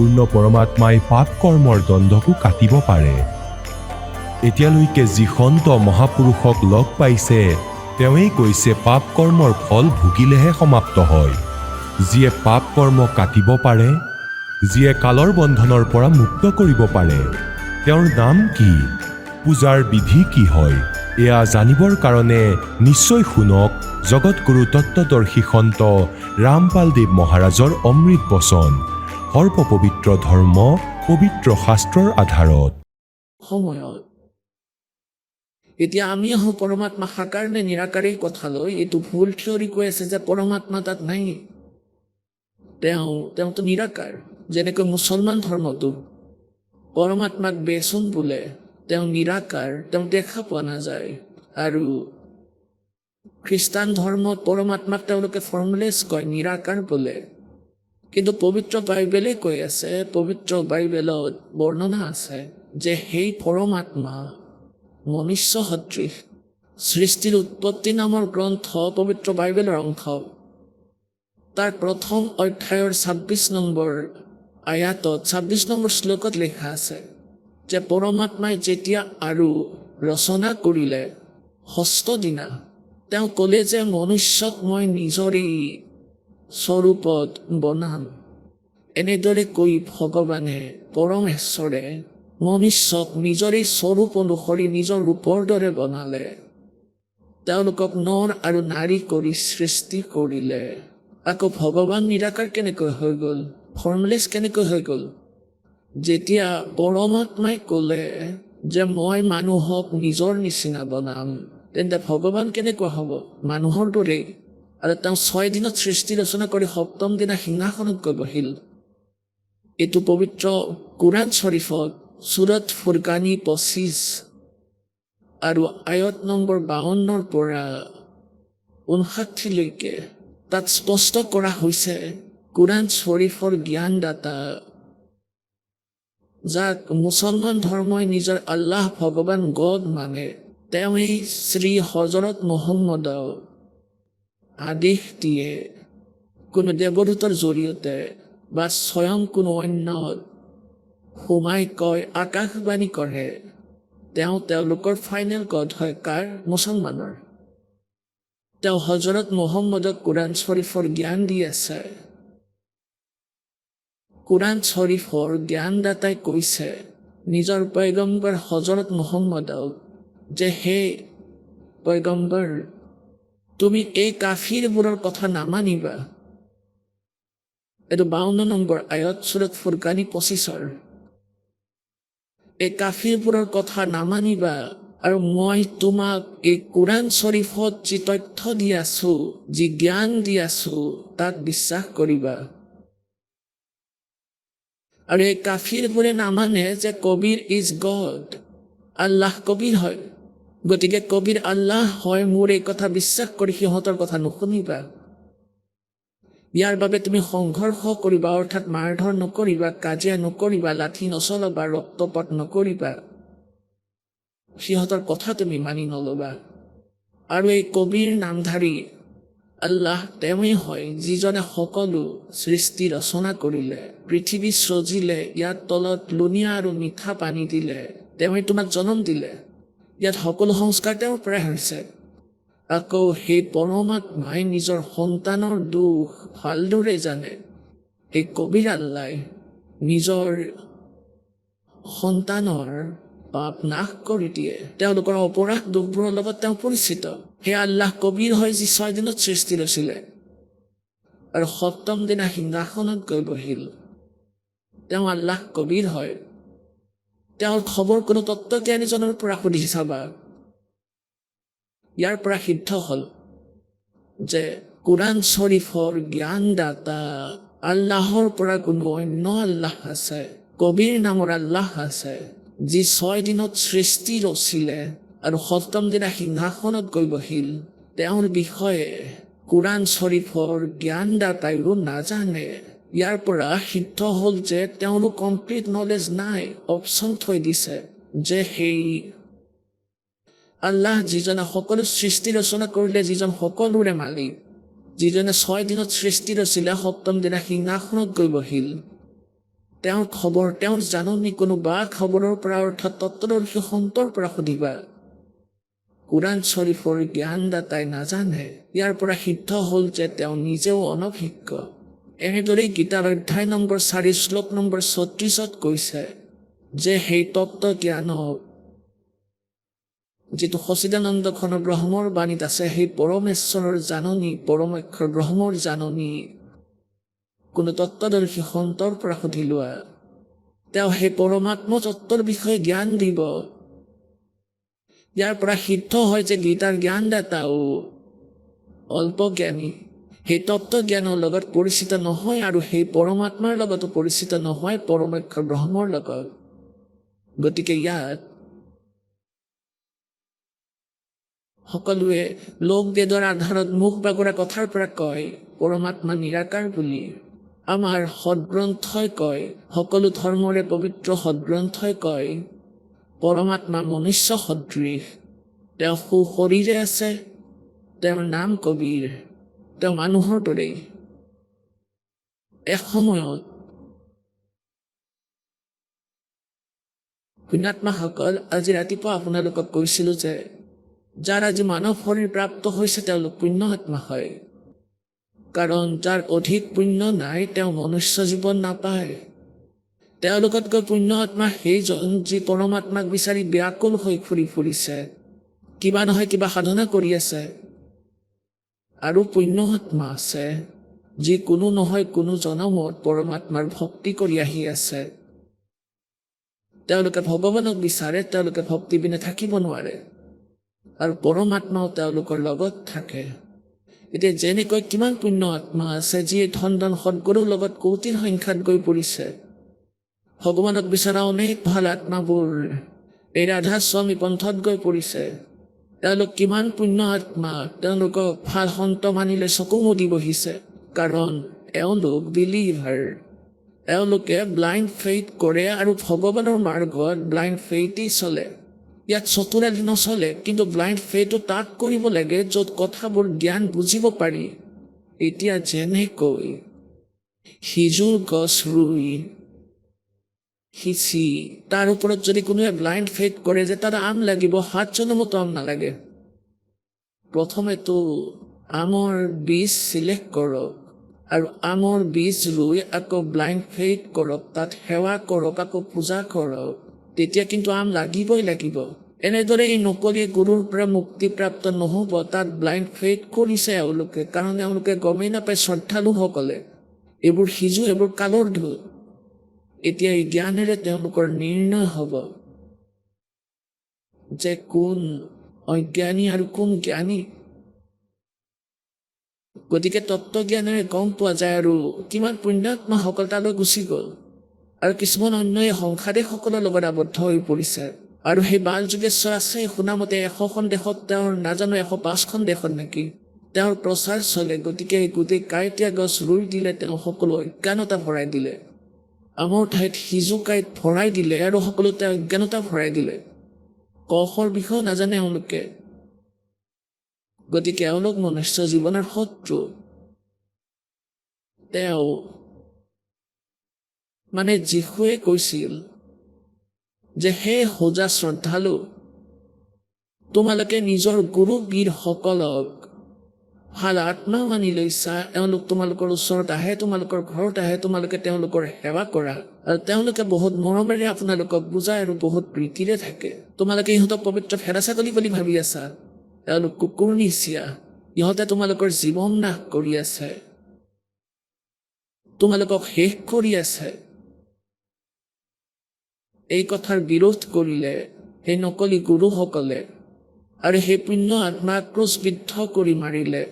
পৰিপূৰ্ণ পৰমাত্মাই পাপ কৰ্মৰ দণ্ডকো কাটিব পাৰে। এতিয়ালৈকে যি সন্ত মহাপুৰুষক লগ পাইছে তেওঁৱেই কৈছে পাপ কৰ্মৰ ফল ভুগিলেহে সমাপ্ত হয়। যিয়ে পাপ কৰ্ম কাটিব পাৰে, যিয়ে কালৰ বন্ধনৰ পৰা মুক্ত কৰিব পাৰে, তেওঁৰ নাম কি, পূজাৰ বিধি কি হয়, এয়া জানিবৰ কাৰণে নিশ্চয় শুনক জগতগুৰু তত্ত্বদৰ্শী সন্ত ৰামপালদেৱ মহাৰাজৰ অমৃত বচন, সৰ্বপবিত্ৰ ধৰ্ম পবিত্ৰ শাস্ত্ৰৰ আধাৰত। সময়ত এতিয়া আমি আহোঁ পৰমাত্মা সাকাৰ নে নিৰাকাৰেই কথা লৈ। এইটো ভুল থিয়ৰি কৈ আছে যে পৰমাত্মা তাত নাই, তেওঁতো নিৰাকাৰ। যেনেকৈ মুছলমান ধৰ্মটো পৰমাত্মাক বেচোন বোলে, তেওঁ নিৰাকাৰ, তেওঁ দেখা পোৱা নাযায়। আৰু খ্ৰীষ্টান ধৰ্মত পৰমাত্মাক তেওঁলোকে ফৰ্মলেছ কয়, নিৰাকাৰ বোলে। কিন্তু পবিত্ৰ বাইবেলে কৈ আছে, পবিত্ৰ বাইবেলত বৰ্ণনা আছে যে সেই পৰমাত্মা মনুষ্য সদৃশ। সৃষ্টিৰ উৎপত্তি নামৰ গ্ৰন্থ পবিত্ৰ বাইবেলৰ অংশ। তাৰ প্ৰথম অধ্যায়ৰ ২৬ নম্বৰ আয়াতত ২৬ নম্বৰ শ্লোকত লিখা আছে যে পৰমাত্মাই যেতিয়া আৰু ৰচনা কৰিলে ষষ্ঠ দিনা, তেওঁ ক'লে যে মনুষ্যক মই নিজৰেই স্বৰূপত বনাম। এনেদৰে কৈ ভগৱানে পৰমেশ্বৰে মনুষ্যক নিজৰে স্বৰূপ অনুসৰি নিজৰ ৰূপৰ দৰে বনালে। তেওঁলোকক নৰ আৰু নাৰী কৰি সৃষ্টি কৰিলে। আকৌ ভগৱান নিৰাকাৰ কেনেকৈ হৈ গ'ল, ফৰ্মলেছ কেনেকৈ হৈ গ'ল? যেতিয়া পৰমাত্মাই ক'লে যে মই মানুহক নিজৰ নিচিনা বনাম, তেন্তে ভগৱান কেনেকুৱা হ'ব? মানুহৰ দৰেই। আৰু তেওঁ ৬ দিনত সৃষ্টি ৰচনা কৰি ৭ম দিনা সিংহাসনত গৈ বহিল। এইটো পবিত্ৰ কোৰাণ শ্বৰীফত চুৰত ফুৰকানী ২৫ আৰু আয়ত নম্বৰ ৫২ৰ পৰা ৫৯লৈকে তাত স্পষ্ট কৰা হৈছে কোৰাণ শ্বৰীফৰ জ্ঞানদাতা, যাক মুছলমান ধৰ্মই নিজৰ আল্লাহ ভগৱান গড মানে, তেওঁৱেই শ্ৰী হজৰত মহম্মদক আদেশ দিয়ে। কোনো দেৱদূতৰ জৰিয়তে বা স্বয়ং কোনো অন্য সোমাই কয়, আকাশবাণী কৰে। তেওঁলোকৰ ফাইনেল গড হয় কাৰ? মুছলমানৰ। তেওঁ হজৰত মহম্মদক কোৰাণ শ্বৰীফৰ জ্ঞান দি আছে। কোৰাণ শ্বৰীফৰ জ্ঞানদাতাই কৈছে নিজৰ পয়গম্বৰ হজৰত মহম্মদক যে হে পয়গম্বৰ, তুমি এই কাফিৰবোৰৰ কথা নামানিবা। এইটো ৫২ নম্বৰ আয়ত চুৰত ফুৰকানী ২৫। এই কাফিৰবোৰৰ কথা নামানিবা আৰু মই তোমাক এই কোৰাণ শ্বৰীফত যি তথ্য দি আছো, যি জ্ঞান দি আছো, তাক বিশ্বাস কৰিবা। আৰু এই কাফিৰবোৰে নামানে যে কবিৰ ইজ গড, আল্লাহ কবিৰ হয়। গতিকে কবিৰ আল্লাহ হয়, মোৰ এই কথা বিশ্বাস কৰি সিহঁতৰ কথা নুশুনিবা। ইয়াৰ বাবে তুমি সংঘৰ্ষ কৰিবা, অৰ্থাৎ মাৰধৰ নকৰিবা, কাজিয়া নকৰিবা, লাঠি নচলাবা, ৰক্তপাত নকৰিবা। সিহঁতৰ কথা তুমি মানি নল'বা। আৰু এই কবিৰ নামধাৰী আল্লাহ তেওঁৱেই হয় যিজনে সকলো সৃষ্টি ৰচনা কৰিলে, পৃথিৱী সজিলে, ইয়াৰ তলত লুণীয়া আৰু মিঠা পানী দিলে, তেওঁৱেই তোমাক জন্ম দিলে। ইয়াত সকলো সংস্কাৰ তেওঁৰ পৰাই হৈছে। আকৌ সেই পৰমাত্মাই নিজৰ সন্তানৰ দুখ ভালদৰে জানে। এই কবিৰ আল্লাই নিজৰ সন্তানৰ পাপ নাশ কৰি দিয়ে, তেওঁলোকৰ অপৰাধ দুখবোৰৰ লগত তেওঁ পৰিচিত। সেই আল্লাহ কবিৰ হয় যি ৬ দিনত সৃষ্টি ৰচিলে আৰু ৭ম দিনা সিংহাসনত গৈ বহিল। তেওঁ আল্লাহ কবিৰ হয়। তেওঁৰ খবৰ কোনো তত্ত্বজ্ঞানীজনৰ পৰা সুধি চাবা। ইয়াৰ পৰা সিদ্ধ হ'ল যে কোৰাণ শ্বৰীফৰ জ্ঞানদাতা আল্লাহৰ পৰা কোনো অন্য আল্লাহ আছে, কবিৰ নামৰ আল্লাহ আছে, যি ৬ দিনত সৃষ্টি ৰচিলে আৰু ৭ম দিনা সিংহাসনত গৈ বহিল। তেওঁৰ বিষয়ে কোৰাণ শ্বৰীফৰ জ্ঞানদাতাইও নাজানে। ইয়াৰ পৰা সিদ্ধ হ'ল যে তেওঁৰো কমপ্লিট নলেজ নাই, অপশ্যন থৈ দিছে যে সেই আল্লাহ যিজনে সকলো সৃষ্টি ৰচনা কৰিলে, যিজন সকলোৰে মালিক, যিজনে ৬ দিনত সৃষ্টি ৰচিলে, ৭ম দিনা সিংহাসনত গৈ বহিল, তেওঁৰ খবৰ, তেওঁৰ জাননী কোনো বা খবৰৰ পৰা অৰ্থাৎ তত্ত্বদৰ্শী সন্তৰ পৰা সুধিবা। কুৰাণ শ্বৰীফৰ জ্ঞানদাতাই নাজানে, ইয়াৰ পৰা সিদ্ধ হ'ল যে তেওঁ নিজেও অনভিজ্ঞ। এনেদৰেই গীতাৰ অধ্যায় নম্বৰ 4 শ্লোক নম্বৰ 36 কৈছে যে সেই তত্ত্ব জ্ঞানক যিটো সচিদানন্দ ঘন ব্ৰহ্মৰ বাণীত আছে, সেই পৰমেশ্বৰৰ জাননী, পৰমেশ্বৰ ব্ৰহ্মৰ জাননী কোনো তত্ত্বদৰ্শী সন্তৰ পৰা সুধি লোৱা। তেওঁ সেই পৰমাত্ম তত্ত্বৰ বিষয়ে জ্ঞান দিব। ইয়াৰ পৰা সিদ্ধ হয় যে গীতাৰ জ্ঞানদাতাও অল্প জ্ঞানী, সেই তত্ত্ব জ্ঞানৰ লগত পৰিচিত নহয় আৰু সেই পৰমাত্মাৰ লগতো পৰিচিত নহয়, পৰমেশ্বৰ ব্ৰহ্মৰ লগত। গতিকে ইয়াত সকলোৱে লোক বেদৰ আধাৰত মুখ বাগৰা কথাৰ পৰা কয় পৰমাত্মা নিৰাকাৰ বুলি। আমাৰ সদগ্ৰন্থই কয়, সকলো ধৰ্মৰে পবিত্ৰ সদগ্ৰন্থই কয় পৰমাত্মা মনুষ্য সদৃশ। তেওঁ সুশৰীৰে আছে, তেওঁৰ নাম কবীৰ, তেওঁ মানুহৰ দৰেই। এসময়ত পুণ্যাত্মাসকল, আজি ৰাতিপুৱা আপোনালোকক কৈছিলোঁ যে যাৰ আজি মানৱ শৰীৰ প্ৰাপ্ত হৈছে তেওঁলোক পুণ্য আত্মা হয়। কাৰণ যাৰ অধিক পুণ্য নাই তেওঁ মনুষ্য জীৱন নাপায়। তেওঁলোকতকৈ পুণ্য আত্মা সেইজন যি পৰমাত্মাক বিচাৰি ব্যাকুল হৈ ঘূৰি ফুৰিছে, কিবা নহয় কিবা সাধনা কৰি আছে। আৰু পুণ্য আত্মা আছে যি কোনো নহয় কোনো জনমত পৰমাত্মাৰ ভক্তি কৰি আহি আছে। তেওঁলোকে ভগৱানক বিচাৰে, তেওঁলোকে ভক্তি বিনে থাকিব নোৱাৰে আৰু পৰমাত্মাও তেওঁলোকৰ লগত থাকে। এতিয়া যেনেকৈ কিমান পুণ্য আত্মা আছে যিয়ে ধন ধন সদগুৰুৰ লগত কোটিৰ সংখ্যাত গৈ পৰিছে। ভগৱানক বিচৰা অনেক ভাল আত্মাবোৰ এই ৰাধা স্বামী পন্থত গৈ পৰিছে। তেওঁলোক কিমান পুণ্য আত্মা, তেওঁলোকক ভাল সন্ত মানিলে চকু মুদি বহিছে। কাৰণ এওঁলোক বিলিভাৰ, এওঁলোকে ব্লাইণ্ড ফেইথ কৰে আৰু ভগৱানৰ মাৰ্গত ব্লাইণ্ড ফেইথেই চলে। ইয়াত চতুৰালি নচলে, কিন্তু ব্লাইণ্ড ফেইথো তাক কৰিব লাগে য'ত কথাবোৰ জ্ঞান বুজিব পাৰি। এতিয়া যেনেকৈ সিজুৰ গছ ৰুই সিঁচি তাৰ ওপৰত যদি কোনোৱে ব্লাইণ্ড ফেইথ কৰে যে তাত আম লাগিব, 7 জনমতো আম নালাগে। প্ৰথমেতো আমৰ বীজ চিলেক্ট কৰক আৰু আমৰ বীজ ৰুই আকৌ ব্লাইণ্ড ফেইথ কৰক, তাত সেৱা কৰক, আকৌ পূজা কৰক, তেতিয়া কিন্তু আম লাগিবই লাগিব। এনেদৰে এই নকলি গুৰুৰ পৰা মুক্তিপ্ৰাপ্ত নহ'ব। তাত ব্লাইণ্ড ফেইথ কৰিছে এওঁলোকে, কাৰণ এওঁলোকে গমেই নাপায় শ্ৰদ্ধালুসকলে এইবোৰ সিজু, এইবোৰ কালৰ ধূল। এতিয়া এই জ্ঞানেৰে তেওঁলোকৰ নিৰ্ণয় হ'ব যে কোন অজ্ঞানী আৰু কোন জ্ঞানী। গতিকে তত্ত্বজ্ঞানেৰে গম পোৱা যায় আৰু কিমান পুণ্যাত্মাসকল তালৈ গুচি গ'ল আৰু কিছুমান অন্যই সংসাৰীসকলৰ লগত আবদ্ধ হৈ পৰিছে। আৰু সেই বাল যোগেশ্বৰ আছে শুনামতে 100খন দেশত, তেওঁৰ নাজানো 105খন দেশত নেকি তেওঁৰ প্ৰচাৰ চলে। গতিকে গোটেই কাঁইটীয়া গছ ৰুই দিলে, তেওঁ সকলো অজ্ঞানতা ভৰাই দিলে। আমৰ ঠাইত সিজু কাঁইট ভৰাই দিলে আৰু সকলোতে অজ্ঞানতা ভৰাই দিলে। কষৰ বিষয়েও নাজানে এওঁলোকে। গতিকে এওঁলোক মনুষ্য জীৱনৰ শত্ৰু। তেওঁ মানে যীশুৱে কৈছিল যে হে হোজা শ্ৰদ্ধালু, তোমালোকে নিজৰ গুৰু বীৰসকলক ভাল আত্মা মানি লৈছা, এওঁলোক তোমালোকৰ ওচৰত আহে, তোমালোকৰ ঘৰত আহে, তোমালোকে তেওঁলোকৰ সেৱা কৰা আৰু তেওঁলোকে বহুত মৰমেৰে আপোনালোকক বুজায় আৰু বহুত প্ৰীতিৰে থাকে। তোমালোকে ইহঁতক পবিত্ৰ ফেৰা ছাগলী বুলি ভাবি আছা, এওঁলোক কুকুৰ নিচিয়া। ইহঁতে তোমালোকৰ জীৱন নাশ কৰি আছে, তোমালোকক শেষ কৰি আছে। এই কথাৰ বিৰোধ কৰিলে সেই নকলি গুৰুসকলে আৰু সেই পুণ্য আত্মাক ক্ৰুশবিদ্ধ কৰি মাৰিলে।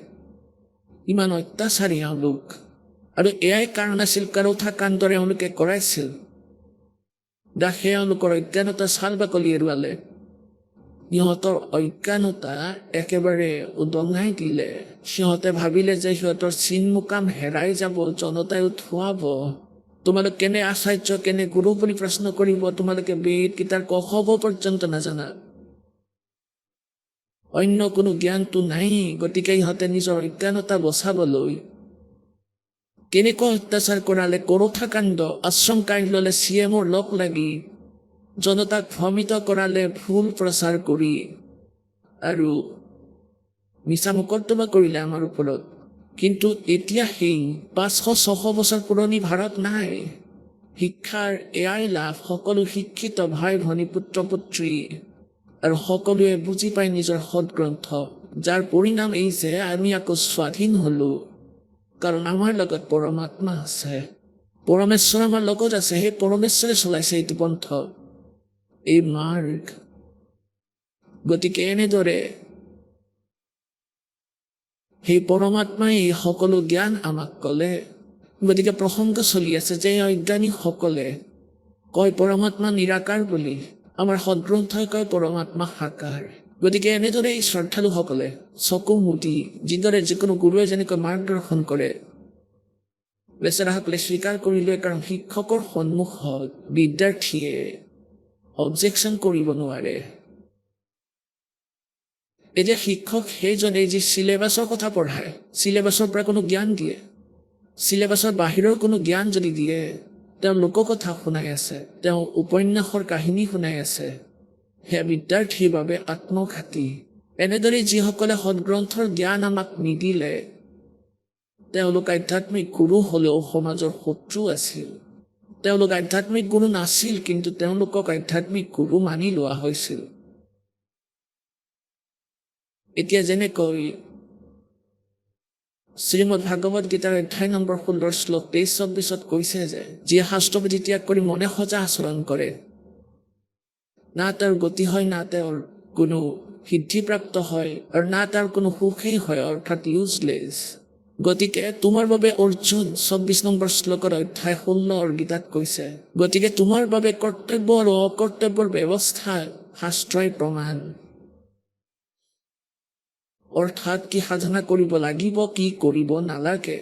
ইমান অত্যাচাৰী এওঁলোক, আৰু এয়াই কাৰণ আছিল কাৰোথা কাণ্ডৰে এওঁলোকে কৰাইছিল। দাসে এওঁলোকৰ অজ্ঞানতা ছাল বাকলি এৰুৱালে, সিহঁতৰ অজ্ঞানতা একেবাৰে উদঙাই দিলে। সিহঁতে ভাবিলে যে সিহঁতৰ চিন মুকাম হেৰাই যাব, জনতাই উঠুৱাব। তোমালোক কেনে আচাৰ্য, কেনে গুৰু বুলি প্ৰশ্ন কৰিব, তোমালোকে বেদ গীতাৰ ক খ গ পৰ্যন্ত নাজানা, অন্য কোনো জ্ঞানটো নাই। গতিকে ইহঁতে নিজৰ অজ্ঞানতা বচাবলৈ কেনেকুৱা অত্যাচাৰ কৰালে, কৰোঠাকাণ্ড, আশ্ৰম কাঢ়ি চিএমৰ লগ লাগি জনতাক ভ্ৰমিত কৰালে ভুল প্ৰচাৰ কৰি, আৰু মিছা মোকদ্দমা কৰিলে আমাৰ ওপৰত। কিন্তু এতিয়া সেই 500-600 বছৰ পুৰণি ভাৰত নাই। শিক্ষাৰ এয়াই লাভ, সকলো শিক্ষিত ভাই ভনী পুত্ৰ পুত্ৰী আৰু সকলোৱে বুজি পায় নিজৰ সদগ্ৰন্থ, যাৰ পৰিণাম এই যে আমি আকৌ স্বাধীন হলো, কাৰণ আমাৰ লগত পৰমাত্মা আছে, পৰমেশ্বৰ আমাৰ লগত আছে। সেই পৰমেশ্বৰে চলাইছে এইটো পন্থ, এই মাৰ্গ। গতিকে এনেদৰে সেই পৰমাত্মাই এই সকলো জ্ঞান আমাক ক'লে। গতিকে প্ৰসংগ চলি আছে যে অজ্ঞানীসকলে কয় পৰমাত্মা নিৰাকাৰ বুলি, আমাৰ সদগ্ৰন্থই কয় পৰমাত্মা সাকাৰ। গতিকে এনেদৰে এই শ্ৰদ্ধালুসকলে চকু মুদি যিদৰে যিকোনো গুৰুৱে যেনেকৈ মাৰ্গদৰ্শন কৰে, বেচেৰাসকলে স্বীকাৰ কৰিলে, কাৰণ শিক্ষকৰ সন্মুখত বিদ্যাৰ্থীয়ে অবজেকশ্যন কৰিব নোৱাৰে। এতিয়া শিক্ষক সেইজনে যি চিলেবাছৰ কথা পঢ়ায়, চিলেবাছৰ পৰা কোনো জ্ঞান দিয়ে, চিলেবাছৰ বাহিৰৰ কোনো জ্ঞান যদি দিয়ে, তেওঁ লোককথা শুনাই আছে, তেওঁ উপন্যাসৰ কাহিনী শুনাই আছে, সেয়া বিদ্যাৰ্থীৰ বাবে আত্মঘাতী। এনেদৰে যিসকলে সদগ্ৰন্থৰ জ্ঞান আমাক নিদিলে, তেওঁলোক আধ্যাত্মিক গুৰু হ'লেও সমাজৰ শত্ৰু আছিল। তেওঁলোক আধ্যাত্মিক গুৰু নাছিল, কিন্তু তেওঁলোকক আধ্যাত্মিক গুৰু মানি লোৱা হৈছিল। এতিয়া যেনেকৈ শ্ৰীমদ ভাগৱত গীতাৰ অধ্যায় নম্বৰ 16 শ্লোক 23-24 কৈছে যে যিয়ে শাস্ত্ৰবিধি ত্যাগ কৰি মনে সজা আচৰণ কৰে, না তেওঁৰ গতি হয়, না তেওঁৰ কোনো সিদ্ধিপ্ৰাপ্ত হয়, আৰু না তাৰ কোনো সুখেই হয়, অৰ্থাৎ ইউজলেছ। গতিকে তোমাৰ বাবে অৰ্জুন 24 নম্বৰ শ্লোকৰ অধ্যায় 16 গীতাত কৈছে, গতিকে তোমাৰ বাবে কৰ্তব্য আৰু অকৰ্তব্যৰ ব্যৱস্থা শাস্ত্ৰই প্ৰমাণ। অৰ্থাৎ কি সাধনা কৰিব লাগিব, কি কৰিব নালাগে,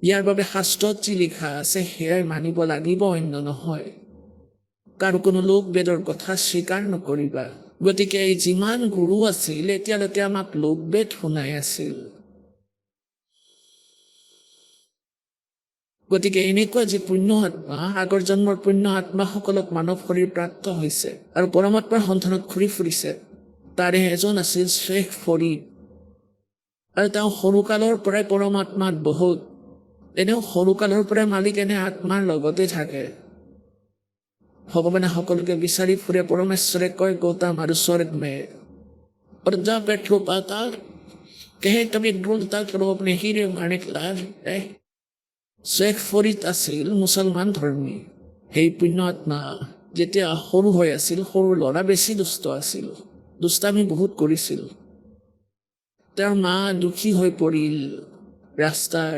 ইয়াৰ বাবে শাস্ত্ৰত যি লিখা আছে সেয়াই মানিব লাগিব, অন্য নহয়। কাৰো কোনো লোক বেদৰ কথা স্বীকাৰ নকৰিবা। গতিকে এই যিমান গুৰু আছিল এতিয়ালৈকে আমাক লোক বেদ শুনাই আছিল। গতিকে এনেকুৱা যি পুণ্য আত্মা, আগৰ জন্মৰ পুণ্য আত্মাসকলক মানৱ শৰীৰ প্ৰাপ্ত হৈছে আৰু পৰমাত্মাৰ সন্ধানত ঘূৰি ফুৰিছে, তাৰে এজন আছিল শ্বেখ ফৰিদ। আৰু তেওঁ সৰুকালৰ পৰাই পৰমাত্মাত বহুত, এনেও সৰুকালৰ পৰাই মালিক এনে আত্মাৰ লগতে থাকে। ভগৱানে সকলোকে বিচাৰি ফুৰে। পৰমেশ্বৰে কয় গৌতম আৰু স্বৰ্গ মে और जा बैठो पाता कहे कभी ढूंढता करो अपने हीरे माणिक लाल। শ্বেখ ফৰিদ আছিল মুছলমান ধৰ্মী। সেই পুণ্য আত্মা যেতিয়া সৰু হৈ আছিল, সৰু ল'ৰা, বেছি দুষ্ট আছিল, দুষ্টামি বহুত কৰিছিল। তেওঁৰ মা দুখী হৈ পৰিল, ৰাস্তাৰ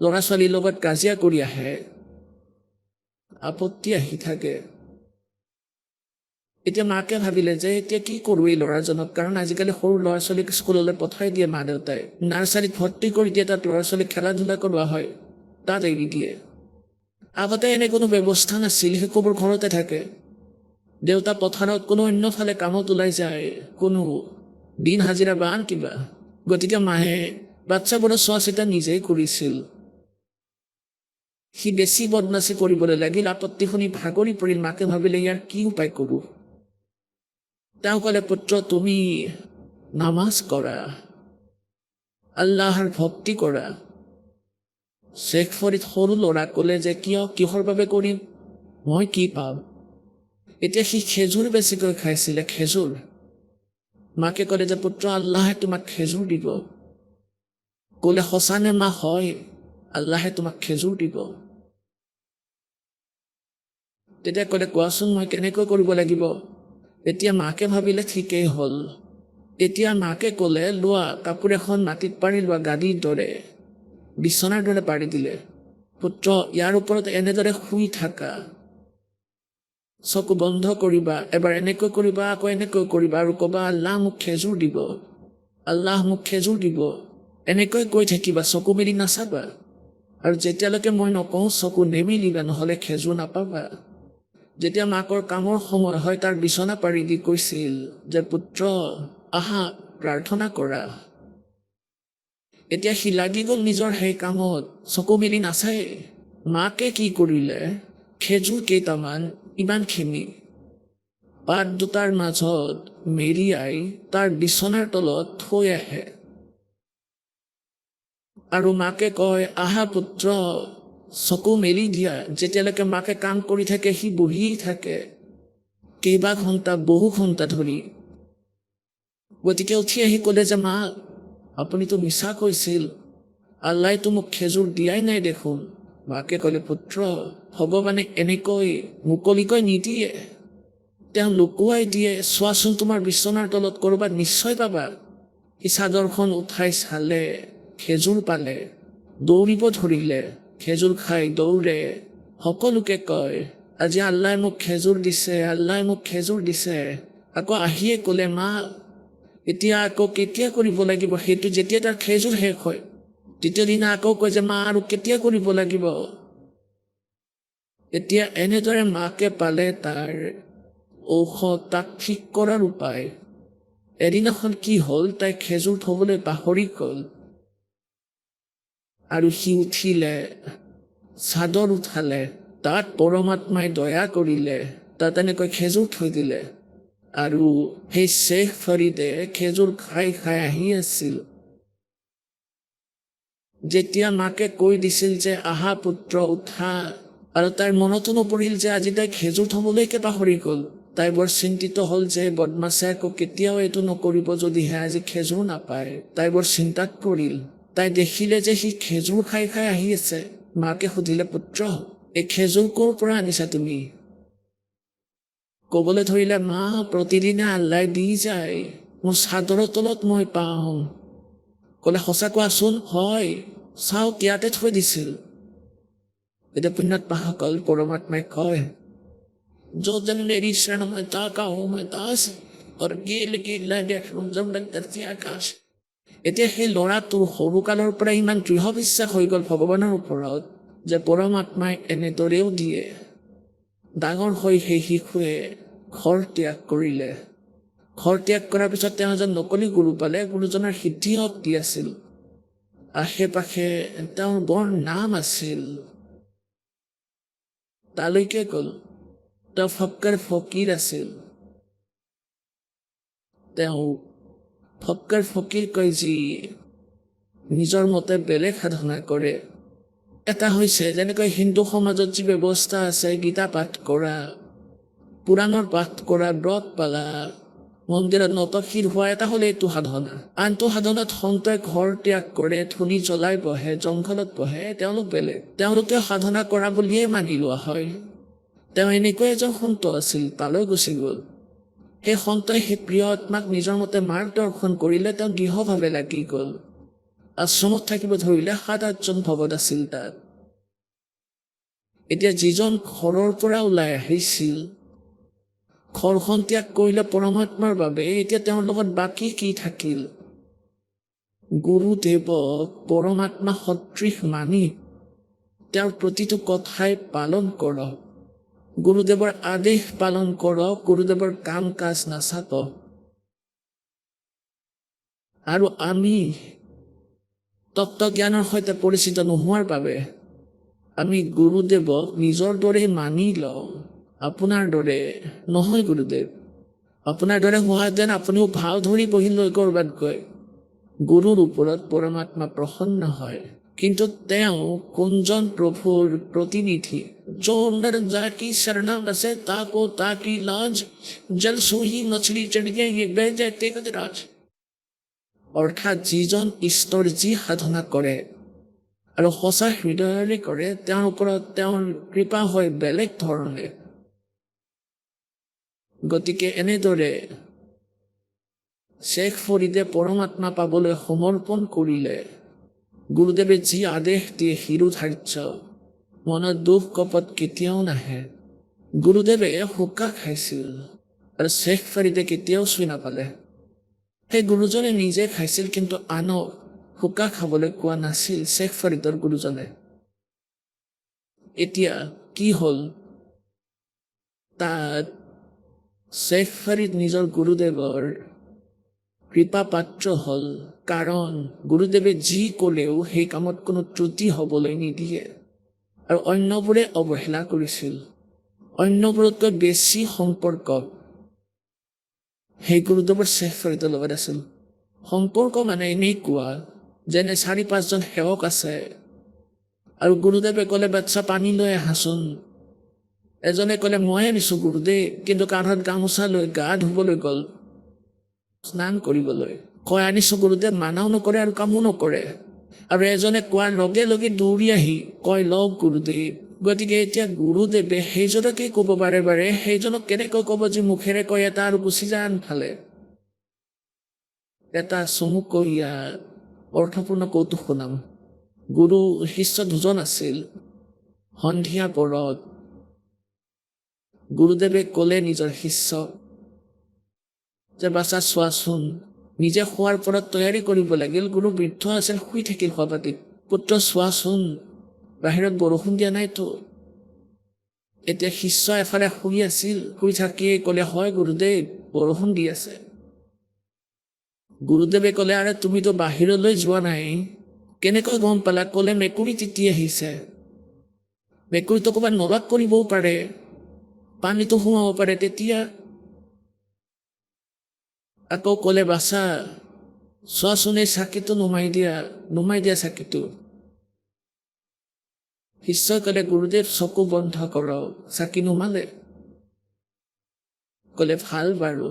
ল'ৰা ছোৱালীৰ লগত কাজিয়া কৰি আহে, আপত্তি আহি থাকে। এতিয়া মাকে ভাবিলে যে এতিয়া কি কৰোঁ এই ল'ৰাজনক, কাৰণ আজিকালি সৰু ল'ৰা ছোৱালীক স্কুললৈ পঠাই দিয়ে মা দেউতাই, নাৰ্চাৰীত ভৰ্তি কৰি দিয়ে, তাত ল'ৰা ছোৱালীক খেলা ধূলা কৰোৱা হয়, তাত এৰি দিয়ে। আগতে এনে কোনো ব্যৱস্থা নাছিল, শিশুবোৰ ঘৰতে থাকে, দেউতা পথাৰত, কোনো অন্যফালে কামত ওলাই যায়, কোনো দিন হাজিৰা বা আন কিবা। গতিকে মায়ে বাচ্চাবোৰৰ চোৱা চিতা নিজেই কৰিছিল। সি বেছি বদমাচি কৰিবলৈ লাগিল, আপত্তি শুনি ভাগৰি পৰিল। মাকে ভাবিলে ইয়াৰ কি উপায় কৰোঁ। তেওঁ ক'লে, পুত্ৰ তুমি নামাজ কৰা, আল্লাহৰ ভক্তি কৰা। শ্বেখ ফৰিদ সৰু ল'ৰা ক'লে যে কিহৰ বাবে কৰিম, মই কি পাম। এতিয়া সি খেজুৰ বেছিকৈ খাইছিলে, খেজুৰ। মাকে ক'লে যে পুত্ৰ আল্লাহে তোমাক খেজুৰ দিব। ক'লে সঁচানে মা, হয় আল্লাহে তোমাক খেজুৰ দিব। তেতিয়া ক'লে কোৱাচোন মই কেনেকৈ কৰিব লাগিব। এতিয়া মাকে ভাবিলে ঠিকেই হ'ল। এতিয়া মাকে ক'লে লোৱা কাপোৰ এখন মাটিত পাৰি লোৱা, গাদীৰ দৰে, বিচনাৰ দৰে পাৰি দিলে। পুত্ৰ ইয়াৰ ওপৰত এনেদৰে শুই থাকা, চকু বন্ধ কৰিবা, এবাৰ এনেকৈ কৰিবা, আকৌ এনেকৈ কৰিবা, আৰু ক'বা আল্লাহ মোক খেজুৰ দিব, আল্লাহ মোক খেজুৰ দিব। এনেকৈ কৈ থাকিবা, চকু মেলি নাচাবা, আৰু যেতিয়ালৈকে মই নকওঁ চকু নেমেলিবা, নহ'লে খেজুৰ নাপাবা। যেতিয়া মাকৰ কামৰ সময় হয়, তাৰ বিচনা পাৰি দি কৈছিল যে পুত্ৰ আহা প্ৰাৰ্থনা কৰা। এতিয়া সি লাগি গ'ল নিজৰ সেই কামত, চকু মেলি নাচায়। মাকে কি কৰিলে, খেজুৰ কেইটামান ইমানখিনি পাত দুটাৰ মাজত মেৰিয়াই তাৰ বিচনাৰ তলত থৈ আহে আৰু মাকে কয়, আহা পুত্ৰ, চকু মেলি দিয়া। যেতিয়ালৈকে মাকে কাম কৰি থাকে সি বহি থাকে কেইবা ঘণ্টা, বহু ঘণ্টা ধৰি। গতিকে উঠি আহি ক'লে যে মা, আপুনিতো মিছা কৈছিল, আল্লাহতো মোক খেজুৰ দিয়াই নাই দেখোন। মাকে ক'লে, পুত্ৰ, ভগৱানে এনেকৈ মুকলিকৈ নিদিয়ে, তেওঁ লুকুৱাই দিয়ে। চোৱাচোন তোমাৰ বিচনাৰ তলত ক'ৰবাত নিশ্চয় পাবা। সি চাদৰখন উঠাই চালে, খেজুৰ পালে, দৌৰিব ধৰিলে, খেজুৰ খাই দৌৰে, সকলোকে কয়, আজি আল্লাহে মোক খেজুৰ দিছে, আল্লাহে মোক খেজুৰ দিছে। আকৌ আহিয়ে ক'লে, মা, এতিয়া আকৌ কেতিয়া কৰিব লাগিব সেইটো? যেতিয়া তাৰ খেজুৰ শেষ হয় দ্বিতীয় দিনা আকৌ কয় যে মা, আৰু কেতিয়া কৰিব লাগিব? এতিয়া এনেদৰে মাকে পালে তাৰ ঔষধ, তাক ঠিক কৰাৰ উপায়। এদিনাখন কি হ'ল, তাই খেজুৰ থবলৈ পাহৰি গ'ল আৰু সি উঠিলে, চাদৰ উঠালে, তাত পৰমাত্মাই দয়া কৰিলে, তাত এনেকৈ খেজুৰ থৈ দিলে। আৰু সেই শ্বেখ ফৰিদে খেজুৰ খাই খাই আহি আছিল। যেতিয়া মাকে কৈ দিছিল যে আহা পুত্ৰ, উঠা, আৰু তাইৰ মনতো নপৰিল যে আজি তাই খেজুৰ থবলৈকে পাহৰি গ'ল। তাই বৰ চিন্তিত হ'ল যে বদমাছে আকৌ কেতিয়াও এইটো নকৰিব যদিহে আজি খেজুৰ নাপায়। তাই বৰ চিন্তাত পৰিল। তাই দেখিলে যে সি খেজুৰ খাই খাই আহি আছে। মাকে সুধিলে, পুত্ৰ, এই খেজুৰ ক'ৰ পৰা আনিছা তুমি? ক'বলৈ ধৰিলে, মা, প্ৰতিদিনে আল্লাই দি যায়, মোৰ চাদৰৰ তলত মই পাওঁ। ক'লে, সঁচা কোৱাচোন? হয়, চাওক, ইয়াতে থৈ দিছিল। এতিয়া পুণ্যাত্মাসকল, পৰমাত্মাই কয়, जो जन मेरी शरण में ताका हूं मैं दास और गील गील देख জমদন ধৰতি আকাশ। এতিয়া সেই ল'ৰাটোৰ সৰুকালৰ পৰা ইমান দৃঢ় বিশ্বাস হৈ গ'ল ভগৱানৰ ওপৰত যে পৰমাত্মাই এনেদৰেও দিয়ে। ডাঙৰ হৈ সেই শিশুৱে ঘৰ ত্যাগ কৰিলে। ঘৰ ত্যাগ কৰাৰ পিছত তেওঁ এজন নকলি গুৰু পালে। গুৰুজনৰ সিদ্ধি শক্তি আছিল। আশে পাশে তেওঁৰ বৰ নাম আছিল। তালৈকে গ'ল। তেওঁ ফক্কৰ ফকীৰ আছিল। তেওঁ ফক্কৰ ফকীৰ কয় যি নিজৰ মতে বেলেগ সাধনা কৰে। এটা হৈছে যেনেকৈ হিন্দু সমাজত যি ব্যৱস্থা আছে, গীতা পাঠ কৰা, পুৰাণৰ পাঠ কৰা, ব্ৰত পালা, মন্দিৰত নতশিৰ হোৱা, এটা হ'লে এইটো সাধনা। আনটো সাধনাত সন্তই ঘৰ ত্যাগ কৰে, ধূলি জ্বলাই বহে, জংঘলত বহে, তেওঁলোক বেলেগ। তেওঁলোকে সাধনা কৰা বুলিয়ে মানি লোৱা হয়। তেওঁ এনেকৈ এজন সন্ত আছিল, তালৈ গুচি গ'ল। সেই সন্তই সেই প্ৰিয় আত্মাক নিজৰ মতে মাৰ্গদৰ্শন কৰিলে। তেওঁ দৃঢ়ভাৱে লাগি গ'ল। আশ্ৰমত থাকিব ধৰিলে। 7-8জন ভকত আছিল তাত। এতিয়া যিজন ঘৰৰ পৰা ওলাই আহিছিল, ঘৰখন ত্যাগ কৰিলে পৰমাত্মাৰ বাবে, এতিয়া তেওঁৰ লগত বাকী কি থাকিল? গুৰুদেৱক পৰমাত্মা সদৃশ মানি তেওঁৰ প্ৰতিটো কথাই পালন কৰক। গুৰুদেৱৰ আদেশ পালন কৰক। গুৰুদেৱৰ কাম কাজ নাচাব। আৰু আমি তত্ত্বজ্ঞানৰ সৈতে পৰিচিত নোহোৱাৰ বাবে আমি গুৰুদেৱক নিজৰ দৰে মানি লওঁ। আপোনাৰ দৰে নহয় গুৰুদেৱ। আপোনাৰ দৰে হোৱাহেঁতেন আপুনিও ভাও ধৰি বহিলৈ ক'ৰবাত গৈ। গুৰুৰ ওপৰত পৰমাত্মা প্ৰসন্ন হয়। কিন্তু তেওঁ কোনজন প্ৰভুৰ প্ৰতিনিধি? যোৰ যাকি শৰণম আছে তাকো তাকি লাজ, জল সুহি মছলি চঢ়িয়ে ये बह जाते गजराज। অৰ্থাৎ যিজন ঈশ্বৰ যি সাধনা কৰে আৰু সঁচা হৃদয়েৰে কৰে, তেওঁৰ ওপৰত তেওঁৰ কৃপা হয় বেলেগ ধৰণে। গতিকে এনেদৰে শ্বেখ ফৰিদে পৰমাত্মা পাবলৈ সমৰ্পণ কৰিলে। গুৰুদেৱে যি আদেশ দিয়ে শিৰোধাৰ্য, মনত দুখ কপট কেতিয়াও নাহে। গুৰুদেৱে হুক্কা খাইছিল আৰু শ্বেখ ফৰিদে কেতিয়াও চুই নাপালে। সেই গুৰুজনে নিজে খাইছিল, কিন্তু আনক হুক্কা খাবলৈ কোৱা নাছিল শ্বেখ ফৰিদৰ গুৰুজনে। এতিয়া কি হ'ল, তাত শ্বেখ ফৰিদ নিজৰ গুৰুদেৱৰ কৃপা পাত্ৰ হ'ল, কাৰণ গুৰুদেৱে যি ক'লেও সেই কামত কোনো ত্ৰুটি হ'বলৈ নিদিয়ে। আৰু অন্যবোৰে অৱহেলা কৰিছিল। অন্যবোৰতকৈ বেছি সম্পৰ্ক সেই গুৰুদেৱৰ শেষ ফৰিদৰ লগত আছিল। সম্পৰ্ক মানে এনেকুৱা যেনে 4-5জন সেৱক আছে আৰু গুৰুদেৱে ক'লে বাচ্চা পানী লৈ আহাচোন। এজনে ক'লে মই আনিছোঁ গুৰুদেৱ, কিন্তু কান্ধত গামোচা লৈ গা ধুবলৈ গ'ল, স্নান কৰিবলৈ। কয় আনিছোঁ গুৰুদেৱ, মানাও নকৰে আৰু কামো নকৰে। আৰু এজনে কোৱাৰ লগে লগে দৌৰি আহি কয় লওক গুৰুদেৱ। গতিকে এতিয়া গুৰুদেৱে সেইজনকেই ক'ব বাৰে বাৰে, সেইজনক কেনেকৈ ক'ব যে মুখেৰে কয় এটা আৰু গুচি যায় আনফালে। এটা চমুকীয়া অৰ্থপূৰ্ণ কৌতুক শুনাম। গুৰু শিষ্য দুজন আছিল। সন্ধিয়া পৰত গুৰুদেৱে ক'লে নিজৰ শিষ্যক যে বাচা চোৱাচোন, নিজে শোৱাৰ পৰত তৈয়াৰী কৰিব লাগিল। গুৰু বৃদ্ধ আছিল, শুই থাকিল সবাতিত। পুত্ৰ চোৱাচোন, বাহিৰত বৰষুণ দিয়া নাইতো। এতিয়া শিষ্য এফালে শুই আছিল, শুই থাকিয়ে ক'লে হয় গুৰুদেৱ, বৰষুণ দি আছে। গুৰুদেৱে ক'লে আৰে তুমিতো বাহিৰলৈ যোৱা নাই, কেনেকৈ গম পালা? ক'লে মেকুৰী তিতি আহিছে। মেকুৰীটো ক'ৰবাত নলাত কৰিবও পাৰে, পানীটো সোমাব পাৰে। তেতিয়া আকৌ ক'লে বাচা চোৱাচোন, এই চাকিটো নুমাই দিয়া চাকিটো। শিষ্যই ক'লে গুৰুদেৱ চকু বন্ধ কৰক। চাকি নুমালে। ক'লে ভাল বাৰু।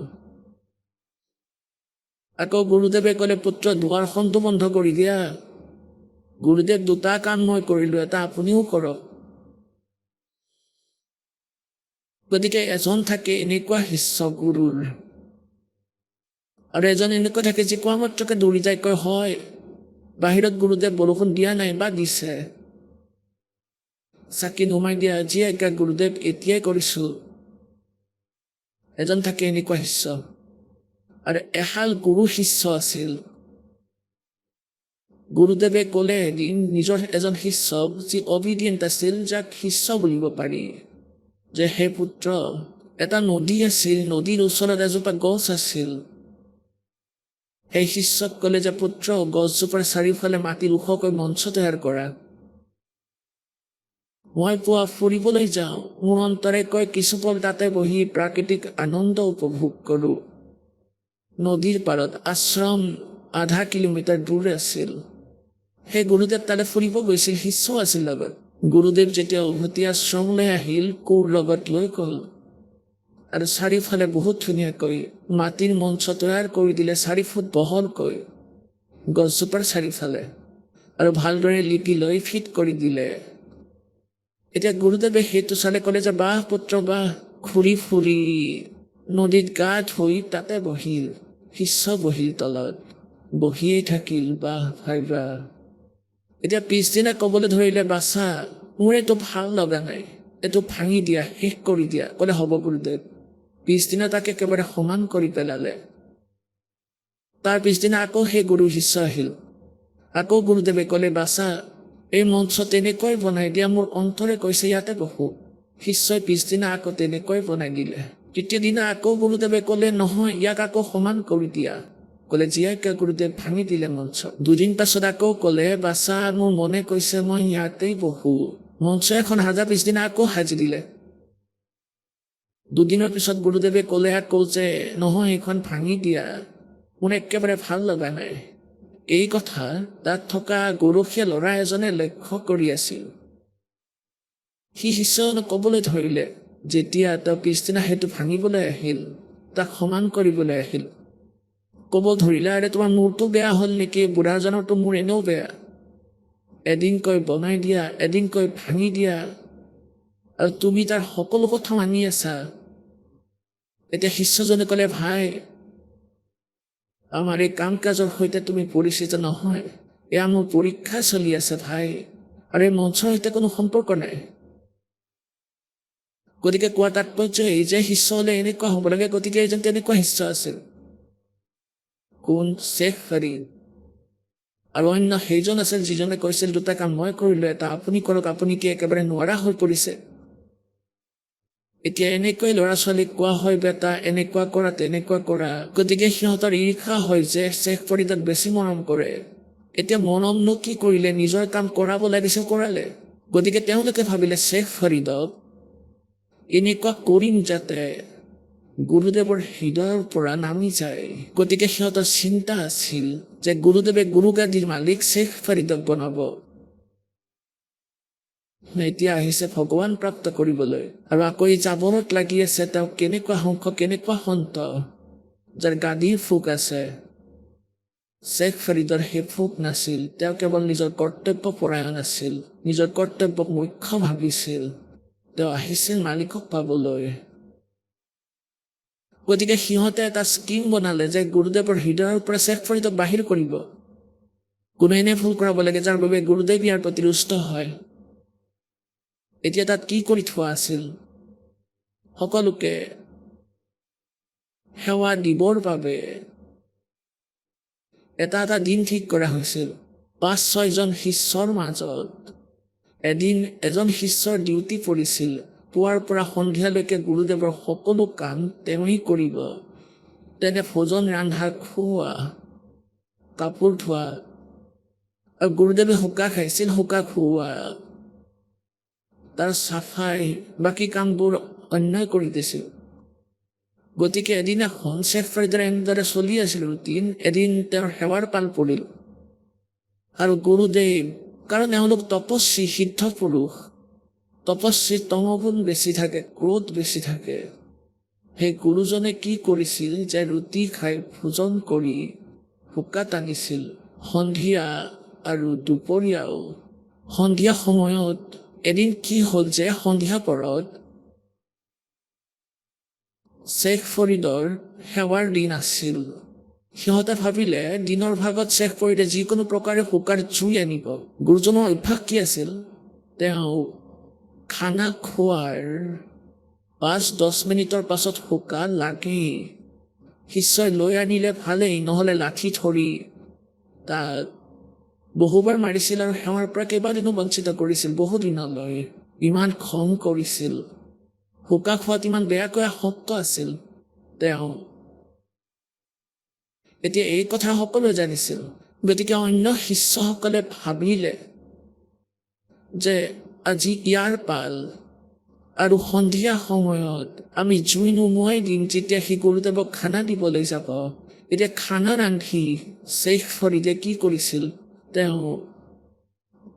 আকৌ গুৰুদেৱে ক'লে পুত্ৰ দুৱাৰখনটো বন্ধ কৰি দিয়া। গুৰুদেৱ দুটা কাম মই কৰিলোঁ, এটা আপুনিও কৰক। গতিকে এজন থাকে এনেকুৱা শিষ্য গুৰুৰ, আৰু এজন এনেকুৱা থাকে যে কোৱা মাত্ৰকে দৌৰি যায়, কয় হয় বাহিৰত গুৰুদেৱ বৰষুণ দিয়া নাই বা দিছে, চাকি নুমাই দিয়া যি আজ্ঞা গুৰুদেৱ এতিয়াই কৰিছোঁ। এজন থাকে এনেকুৱা শিষ্য। আৰু এহাল গুৰু শিষ্য আছিল। গুৰুদেৱে ক'লে এদিন নিজৰ এজন শিষ্যক, যি অবিডিয়েণ্ট আছিল, যাক শিষ্য বুলিব পাৰি, যে হে পুত্ৰ, এটা নদী আছিল, নদীৰ ওচৰত এজোপা গছ আছিল। সেই শিষ্যক ক'লে যে পুত্ৰ, গছজোপাৰ চাৰিওফালে মাটিৰ ওখকৈ মঞ্চ তৈয়াৰ কৰা। মই পুৱা ফুৰিবলৈ যাওঁ, মোৰ অন্তৰে কয় কিছু পল তাতে বহি প্ৰাকৃতিক আনন্দ উপভোগ কৰোঁ। নদীৰ পাৰত আশ্ৰম 0.5 কিলোমিটাৰ দূৰ আছিল। সেই গুৰুদেৱ তালৈ ফুৰিব গৈছিল, শিষ্য আছিল লগত। গুৰুদেৱ যেতিয়া উভতি আশ্ৰমলৈ আহিল, কোৰ লগত লৈ গ'ল আৰু চাৰিওফালে বহুত ধুনীয়াকৈ মাটিৰ মঞ্চ তৈয়াৰ কৰি দিলে, 4 ফুট বহলকৈ গছজোপাৰ চাৰিওফালে, আৰু ভালদৰে লিপি লৈ ফিট কৰি দিলে। এতিয়া গুৰুদেৱে সেইটো চালে, ক'লে যে বাহ পুত্ৰ বাহ, ঘূৰি ফুৰি নদীত গা ধুই তাতে বহিল। শিষ্য বহিল তলত, বহিয়েই থাকিল, বাহ ভাই বাহ। এতিয়া পিছদিনা ক'বলৈ ধৰিলে বাচা মোৰ এইটো ভাল লগা নাই, এইটো ভাঙি দিয়া, শেষ কৰি দিয়া। ক'লে হ'ব গুৰুদেৱ। পিছদিনা তাকে একেবাৰে সমান কৰি পেলালে। তাৰ পিছদিনা আকৌ সেই গুৰু শিষ্য আহিল। আকৌ গুৰুদেৱে ক'লে বাচা এই মঞ্চ তেনেকৈ বনাই দিয়া, মোৰ অন্তৰে কৈছে ইয়াতে বহো। শিষ্যই পিছদিনা আকৌ তেনেকৈ বনাই দিলে। তৃতীয় দিনা আকৌ গুৰুদেৱে ক'লে নহয়, ইয়াক আকৌ সমান কৰি দিয়া। ক'লে জীয়াকে গুৰুদেৱ ভাঙি দিলে মঞ্চ। 2 দিন পাছত আকৌ ক'লে বাচা মোৰ মনে কৈছে মই ইয়াতেই বহো। মঞ্চ এখন সাজা পিছদিনা আকৌ সাজি দিলে। 2 দিনৰ পিছত গুৰুদেৱে ক'লে আকৌ যে নহয়, এইখন ভাঙি দিয়া, মোৰ একেবাৰে ভাল লগা নাই। এই কথা তাত থকা গৰখীয়া ল'ৰা এজনে লক্ষ্য কৰি আছিল। সি শিষ্যজনক ক'বলৈ ধৰিলে, যেতিয়া তেওঁ পিছদিনা সেইটো ভাঙিবলৈ আহিল, তাক সমান কৰিবলৈ আহিল, ক'ব ধৰিলে আৰে তোমাৰ মূৰটো বেয়া হ'ল নেকি? বুঢ়াজনৰতো মূৰ এনেও বেয়া। এদিন কৈ বনাই দিয়া, এদিন কৈ ভাঙি দিয়া, আৰু তুমি তাৰ সকলো কথা মানি আছা। এতিয়া শিষ্যজনে ক'লে ভাই, আমাৰ এই কাম কাজৰ সৈতে তুমি পৰিচিত নহয়, এয়া মোৰ পৰীক্ষা চলি আছে ভাই, আৰু এই মঞ্চৰ সৈতে কোনো সম্পৰ্ক নাই। গতিকে কোৱা তাৎপৰ্য এই যে শিষ্য হ'লে এনেকুৱা হ'ব লাগে। গতিকে এজন তেনেকুৱা শিষ্য আছিল। কোন? শেখ ফৰিদ। আৰু অন্য সেইজন আছিল যিজনে কৈছিল 2টা কাম মই কৰিলোঁ, এটা আপুনি কৰক, আপুনি কি একেবাৰে নোৱাৰা হৈ পৰিছে? এতিয়া এনেকৈ ল'ৰা ছোৱালীক কোৱা হয় বেটা এনেকুৱা কৰা তেনেকুৱা কৰা, গতিকে সিহঁতৰ ঈৰ্ষা হয় যে শেখ ফৰিদক বেছি মৰম কৰে। এতিয়া মৰমনো কি কৰিলে, নিজৰ কাম কৰাব লাগিছে কৰালে। গতিকে তেওঁলোকে ভাবিলে শেখ ফৰিদক এনেকুৱা কৰিম যাতে গুৰুদেৱৰ হৃদয়ৰ পৰা নামি যায়। গতিকে সিহঁতৰ চিন্তা আছিল যে গুৰুদেৱে গুৰুগাদীৰ মালিক শেখ ফৰিদক বনাব। এতিয়া আহিছে ভগৱান প্ৰাপ্ত কৰিবলৈ, আৰু আকৌ এই জাবৰত লাগি আছে তেওঁ কেনেকুৱা সংখ্য, কেনেকুৱা সন্ত যাৰ গাদীৰ ফুক আছে। শেখ ফৰিদৰ সেই ফুক নাছিল, তেওঁ কেৱল নিজৰ কৰ্তব্য পৰায়ণ আছিল, নিজৰ কৰ্তব্যক মুখ্য ভাবিছিল। তেওঁ আহিছিল মালিকক পাবলৈ। গতিকে সিহঁতে এটা স্কিম বনালে যে গুৰুদেৱৰ হৃদয়ৰ পৰা শেখ ফৰিদক বাহিৰ কৰিব। কোনো এনে ভুল কৰাব লাগে যাৰ বাবে গুৰুদেৱ ইয়াৰ প্ৰতি ৰুষ্ট হয়। এতিয়া তাত কি কৰি থোৱা আছিল, সকলোকে সেৱা দিবৰ বাবে এটা এটা দিন ঠিক কৰা হৈছিল। ৫-৬জন শিষ্যৰ মাজত এদিন এজন শিষ্যৰ ডিউটি পৰিছিল, পুৱাৰ পৰা সন্ধিয়ালৈকে গুৰুদেৱৰ সকলো কাম তেওঁৱেই কৰিব। তেনে ভোজন ৰন্ধা, খোৱা, কাপোৰ ধোৱা, আৰু গুৰুদেৱে হুকা খাইছিল, হুকা খুওৱা, তাৰ চাফাই, বাকী কামবোৰ অন্যায় কৰি দিছিল। গতিকে এদিনাখন শেখ ফৰিদৰ এনেদৰে চলি আছিল ৰুটিন। এদিন তেওঁৰ সেৱাৰ পাল পৰিল, আৰু গুৰুদেৱ, কাৰণ এওঁলোক তপস্বী সিদ্ধ পুৰুষ, তপস্বী তমগুণ বেছি থাকে, ক্ৰোধ বেছি থাকে। সেই গুৰুজনে কি কৰিছিল যে ৰুটি খাই ভোজন কৰি হুকা টানিছিল। সন্ধিয়া আৰু দুপৰীয়াও, সন্ধিয়া সময়ত এদিন কি হ'ল যে সন্ধিয়া পৰত শেখ ফৰিদৰ সেৱাৰ দিন আছিল। সিহঁতে ভাবিলে দিনৰ ভাগত শেখ ফৰিদে যিকোনো প্ৰকাৰে হুকাৰ জুই আনিব। গুৰুজনৰ অভ্যাস কি আছিল, তেওঁ খানা খোৱাৰ ৫-১০ মিনিটৰ পাছত হুকা লাগেই। শিষ্যই লৈ আনিলে ভালেই, নহ'লে লাঠি ধৰি তাত বহুবাৰ মাৰিছিল আৰু সেৱাৰ পৰা কেইবাদিনো বঞ্চিত কৰিছিল, বহুদিনলৈ। ইমান খং কৰিছিল, হুকা খোৱাত ইমান বেয়াকৈ আসক্ত আছিল তেওঁ। এতিয়া এই কথা সকলোৱে জানিছিল। গতিকে অন্য শিষ্যসকলে ভাবিলে যে আজি ইয়াৰ পাল, আৰু সন্ধিয়া সময়ত আমি জুই নুমুৱাই দিম, যেতিয়া সি গুৰুদেৱক খানা দিবলৈ যাব। এতিয়া খানা ৰান্ধি শেখ ফৰিদে কি কৰিছিল, তেওঁ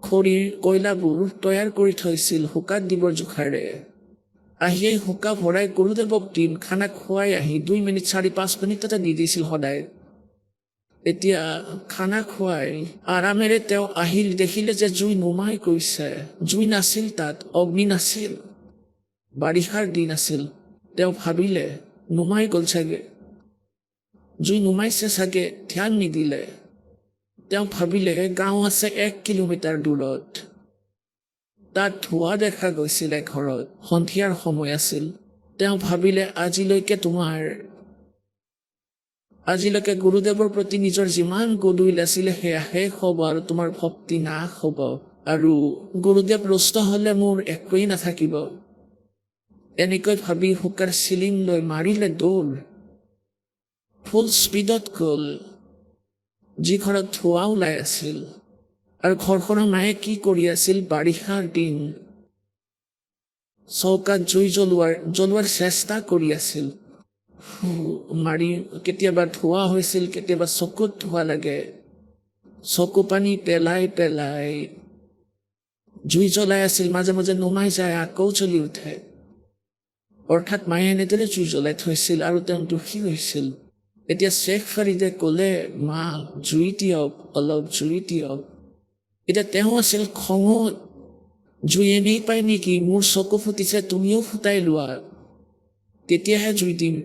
খৰিৰ কয়লাবোৰ তৈয়াৰ কৰি থৈছিল হুকাত দিবৰ জোখাৰে। আহিয়েই হুকা ভৰাই গুৰুদেৱক দিম, খানা খুৱাই আহি 2 মিনিট 4-5 মিনিটতে দি দিছিল সদায়। এতিয়া খানা খুৱাই আৰামেৰে তেওঁ আহিল, দেখিলে যে জুই নুমাই গৈছে। জুই নাছিল তাত, অগ্নি নাছিল, বাৰিষাৰ দিন আছিল। তেওঁ ভাবিলে নুমাই গ'ল চাগে, জুই নুমাইছে চাগে, ধ্যান নিদিলে। তেওঁ ভাবিলে গাঁও আছে 1 কিলোমিটাৰ দূৰত, তাত ধোঁৱা দেখা গৈছিলে ঘৰত, সন্ধিয়াৰ সময় আছিল। তেওঁ ভাবিলে আজিলৈকে গুৰুদেৱৰ প্ৰতি নিজৰ যিমান গদুইল আছিলে সেয়া শেষ হ'ব, আৰু তোমাৰ ভক্তি নাশ হ'ব, আৰু গুৰুদেৱ ৰুষ্ট হ'লে মোৰ একোৱেই নাথাকিব। এনেকৈ ভাবি হুকাৰ চিলিং লৈ মাৰিলে দৌৰ, ফুল স্পীডত গ'ল। যি ঘৰত ধোঁৱা ওলাই আছিল, আৰু ঘৰখনৰ মায়ে কি কৰি আছিল, বাৰিষাৰ দিন চৌকাত জুই জ্বলোৱাৰ চেষ্টা কৰি আছিল। মাৰি কেতিয়াবা ধোঁৱা হৈছিল, কেতিয়াবা চকুত ধোঁৱা লাগে, চকু পানী পেলাই পেলাই জুই জ্বলাই আছিল। মাজে মাজে নুমাই যায়, আকৌ জ্বলি উঠে। অৰ্থাৎ মায়ে এনেদৰে জুই জ্বলাই থৈছিল, আৰু তেওঁ দুখী হৈছিল। এতিয়া শেখ ফৰিদে ক'লে, মা জুই দিয়ক, অলপ জুই দিয়ক। এতিয়া তেওঁ আছিল খঙত, জুই এনেই পায় নেকি, মোৰ চকু ফুটিছে, তুমিও ফুটাই লোৱা, তেতিয়াহে জুই দিম।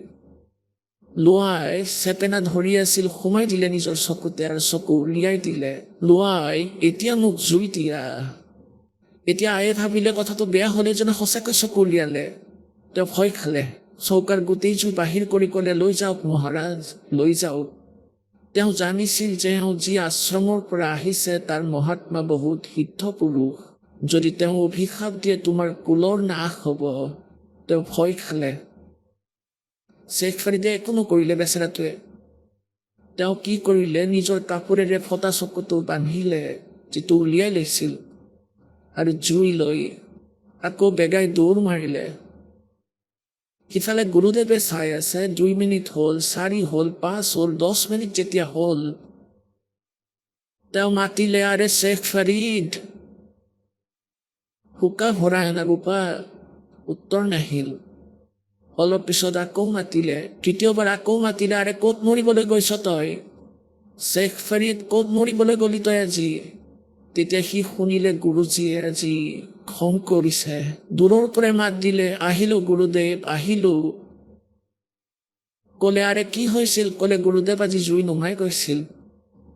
লোৱাই চেপেনা ধৰি আছিল, সোমাই দিলে নিজৰ চকুতে, আৰু চকু উলিয়াই দিলে। লোৱাই এতিয়া মোক জুই দিয়া। এতিয়া আয়ে ভাবিলে কথাটো বেয়া হ'লে যেনে সঁচাকৈ চকু উলিয়ালে। তেওঁ ভয় খালে, চৌকাৰ গোটেই জুই বাহিৰ কৰি ক'লে, লৈ যাওক মহাৰাজ, লৈ যাওক। তেওঁ জানিছিল যে যি আশ্ৰমৰ পৰা আহিছে তাৰ মহাত্মা বহুত সিদ্ধ পুৰুষ। যদি তেওঁ অভিশাপ দিয়ে তোমাৰ কুলৰ নাশ হ'ব, তেওঁ ভয় খালে। শ্বেখ ফাৰিদে একো নকৰিলে বেচেৰাটোৱে। তেওঁ কি কৰিলে, নিজৰ কাপোৰেৰে ফটা চকুটো বান্ধিলে, যিটো উলিয়াই লৈছিল, আৰু জুই লৈ আকৌ বেগাই দৌৰ মাৰিলে। সিফালে গুৰুদেৱে চাই আছে। 2 মিনিট হ'ল, 4 হ'ল, 5 হ'ল, 10 মিনিট যেতিয়া হ'ল, তেওঁ মাতিলে, আৰে শ্বেখ ফাৰিদ, হুকা ভৰা এনাগোপা। উত্তৰ নাহিল। অলপ পিছত আকৌ মাতিলে, তৃতীয়বাৰ আকৌ মাতিলে, আৰে ক'ত মৰিবলৈ গৈছ তই? শ্বেখ ফাৰিদ, ক'ত মৰিবলৈ গলি তই আজি? তেতিয়া সি শুনিলে গুৰুজীয়ে আজি খং কৰিছে। দূৰৰ পৰাই মাত দিলে, আহিলো গুৰুদেৱ, আহিলো। ক'লে, আৰে কি হৈছিল? ক'লে, গুৰুদেৱ আজি জুই নুমাই গৈছিল,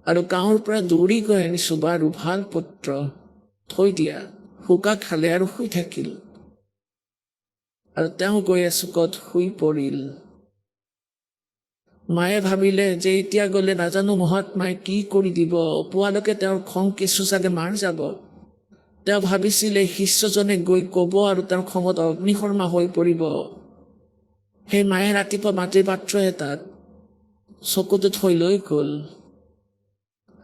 আৰু গাঁৱৰ পৰা দৌৰি গৈ আনিছো, বাৰু ভাল পুত্ৰ, থৈ দিয়া। হুকা খালে আৰু শুই থাকিল। আৰু তেওঁ গৈ চুকত শুই পৰিল। মায়ে ভাবিলে যে এতিয়া গ'লে নাজানো মহাত্মাই কি কৰি দিব, পুৱালৈকে তেওঁৰ খং কিছু চাগে মাৰ যাব। তেওঁ ভাবিছিলে শিষ্যজনে গৈ ক'ব আৰু তেওঁৰ খঙত অগ্নিশৰ্মা হৈ পৰিব। সেই মায়ে ৰাতিপুৱা মাটিৰ পাত্ৰ এটাত চকুটো থৈ লৈ গ'ল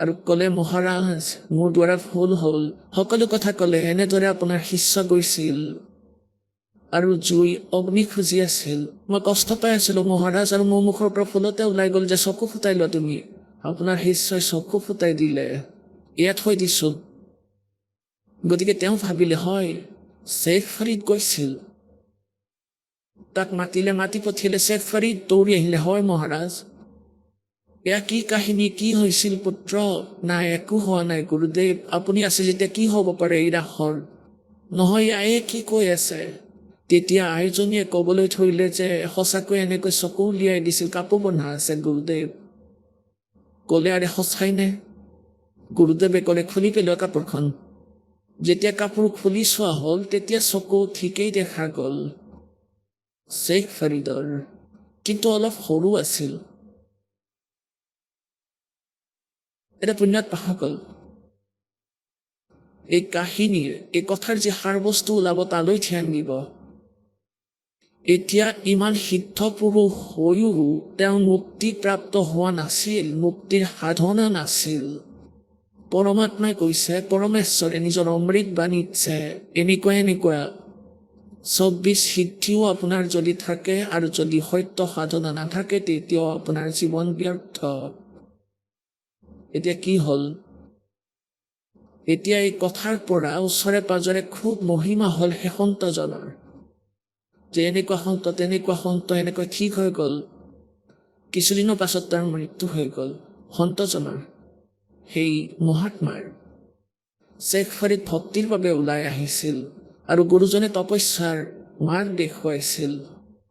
আৰু ক'লে, মহাৰাজ, মোৰ দ্বাৰা ভুল হ'ল। সকলো কথা ক'লে। এনেদৰে আপোনাৰ শিষ্য গৈছিল আৰু জুই অগ্নি খুজি আছিল। মই কষ্ট পাই আছিলো মহাৰাজ, আৰু মোৰ মুখৰ পৰা ফুলতে ওলাই গ'ল যে চকু ফুটাই লোৱা তুমি। আপোনাৰ শিষ্যই চকু ফুটাই দিলে, ইয়াত থৈ দিছো। গতিকে তেওঁ ভাবিলে, হয়, শ্বেখ ফাৰিদ গৈছিল। তাক মাতিলে, মাতি পঠিয়ালে। শ্বেখ ফাৰিদ দৌৰি আহিলে, হয় মহাৰাজ। এয়া কি কাহিনী, কি হৈছিল পুত্ৰ? নাই, একো হোৱা নাই গুৰুদেৱ। আপুনি আছে যেতিয়া কি হ'ব পাৰে এই ৰাসৰ? নহয়, আয়ে কি কৈ আছে? তেতিয়া আইজনীয়ে ক'বলৈ ধৰিলে যে সঁচাকৈ এনেকৈ চকু উলিয়াই দিছিল, কাপোৰ বন্ধা আছে গুৰুদেৱ। ক'লে, আৰে সঁচাই নে? গুৰুদেৱে ক'লে, খুলি পেলোৱা কাপোৰখন। যেতিয়া কাপোৰ খুলি চোৱা হ'ল, তেতিয়া চকু ঠিকেই দেখা গ'ল শ্বেখ ফাৰিদৰ, কিন্তু অলপ সৰু আছিল। এটা পুণ্যাত্মাসকল, এই কাহিনীৰ, এই কথাৰ যি সাৰ বস্তু ওলাব তালৈ ধ্যান দিব। এতিয়া ইমান সিদ্ধ পুৰুষ হৈও তেওঁ মুক্তিপ্ৰাপ্ত হোৱা নাছিল, মুক্তিৰ সাধনা নাছিল। পৰমাত্মাই কৈছে, পৰমেশ্বৰে নিজৰ অমৃত বাণীত এনেকুৱা 24 সিদ্ধিও আপোনাৰ যদি থাকে আৰু যদি সত্য সাধনা নাথাকে, তেতিয়াও আপোনাৰ জীৱন ব্যৰ্থ। এতিয়া কি হ'ল? এতিয়া এই কথাৰ পৰা ওচৰে পাজৰে খুব মহিমা হ'ল সেই সন্তজনৰ, যে এনেকুৱা সন্ত এনেকৈ ঠিক হৈ গ'ল। কিছুদিনৰ পাছত তাৰ মৃত্যু হৈ গ'ল সন্তজনৰ, সেই মহাত্মাৰ। শ্বেখ ফাৰিদ ভক্তিৰ বাবে ওলাই আহিছিল আৰু গুৰুজনে তপস্যাৰ মাৰ্গ দেখুৱাইছিল।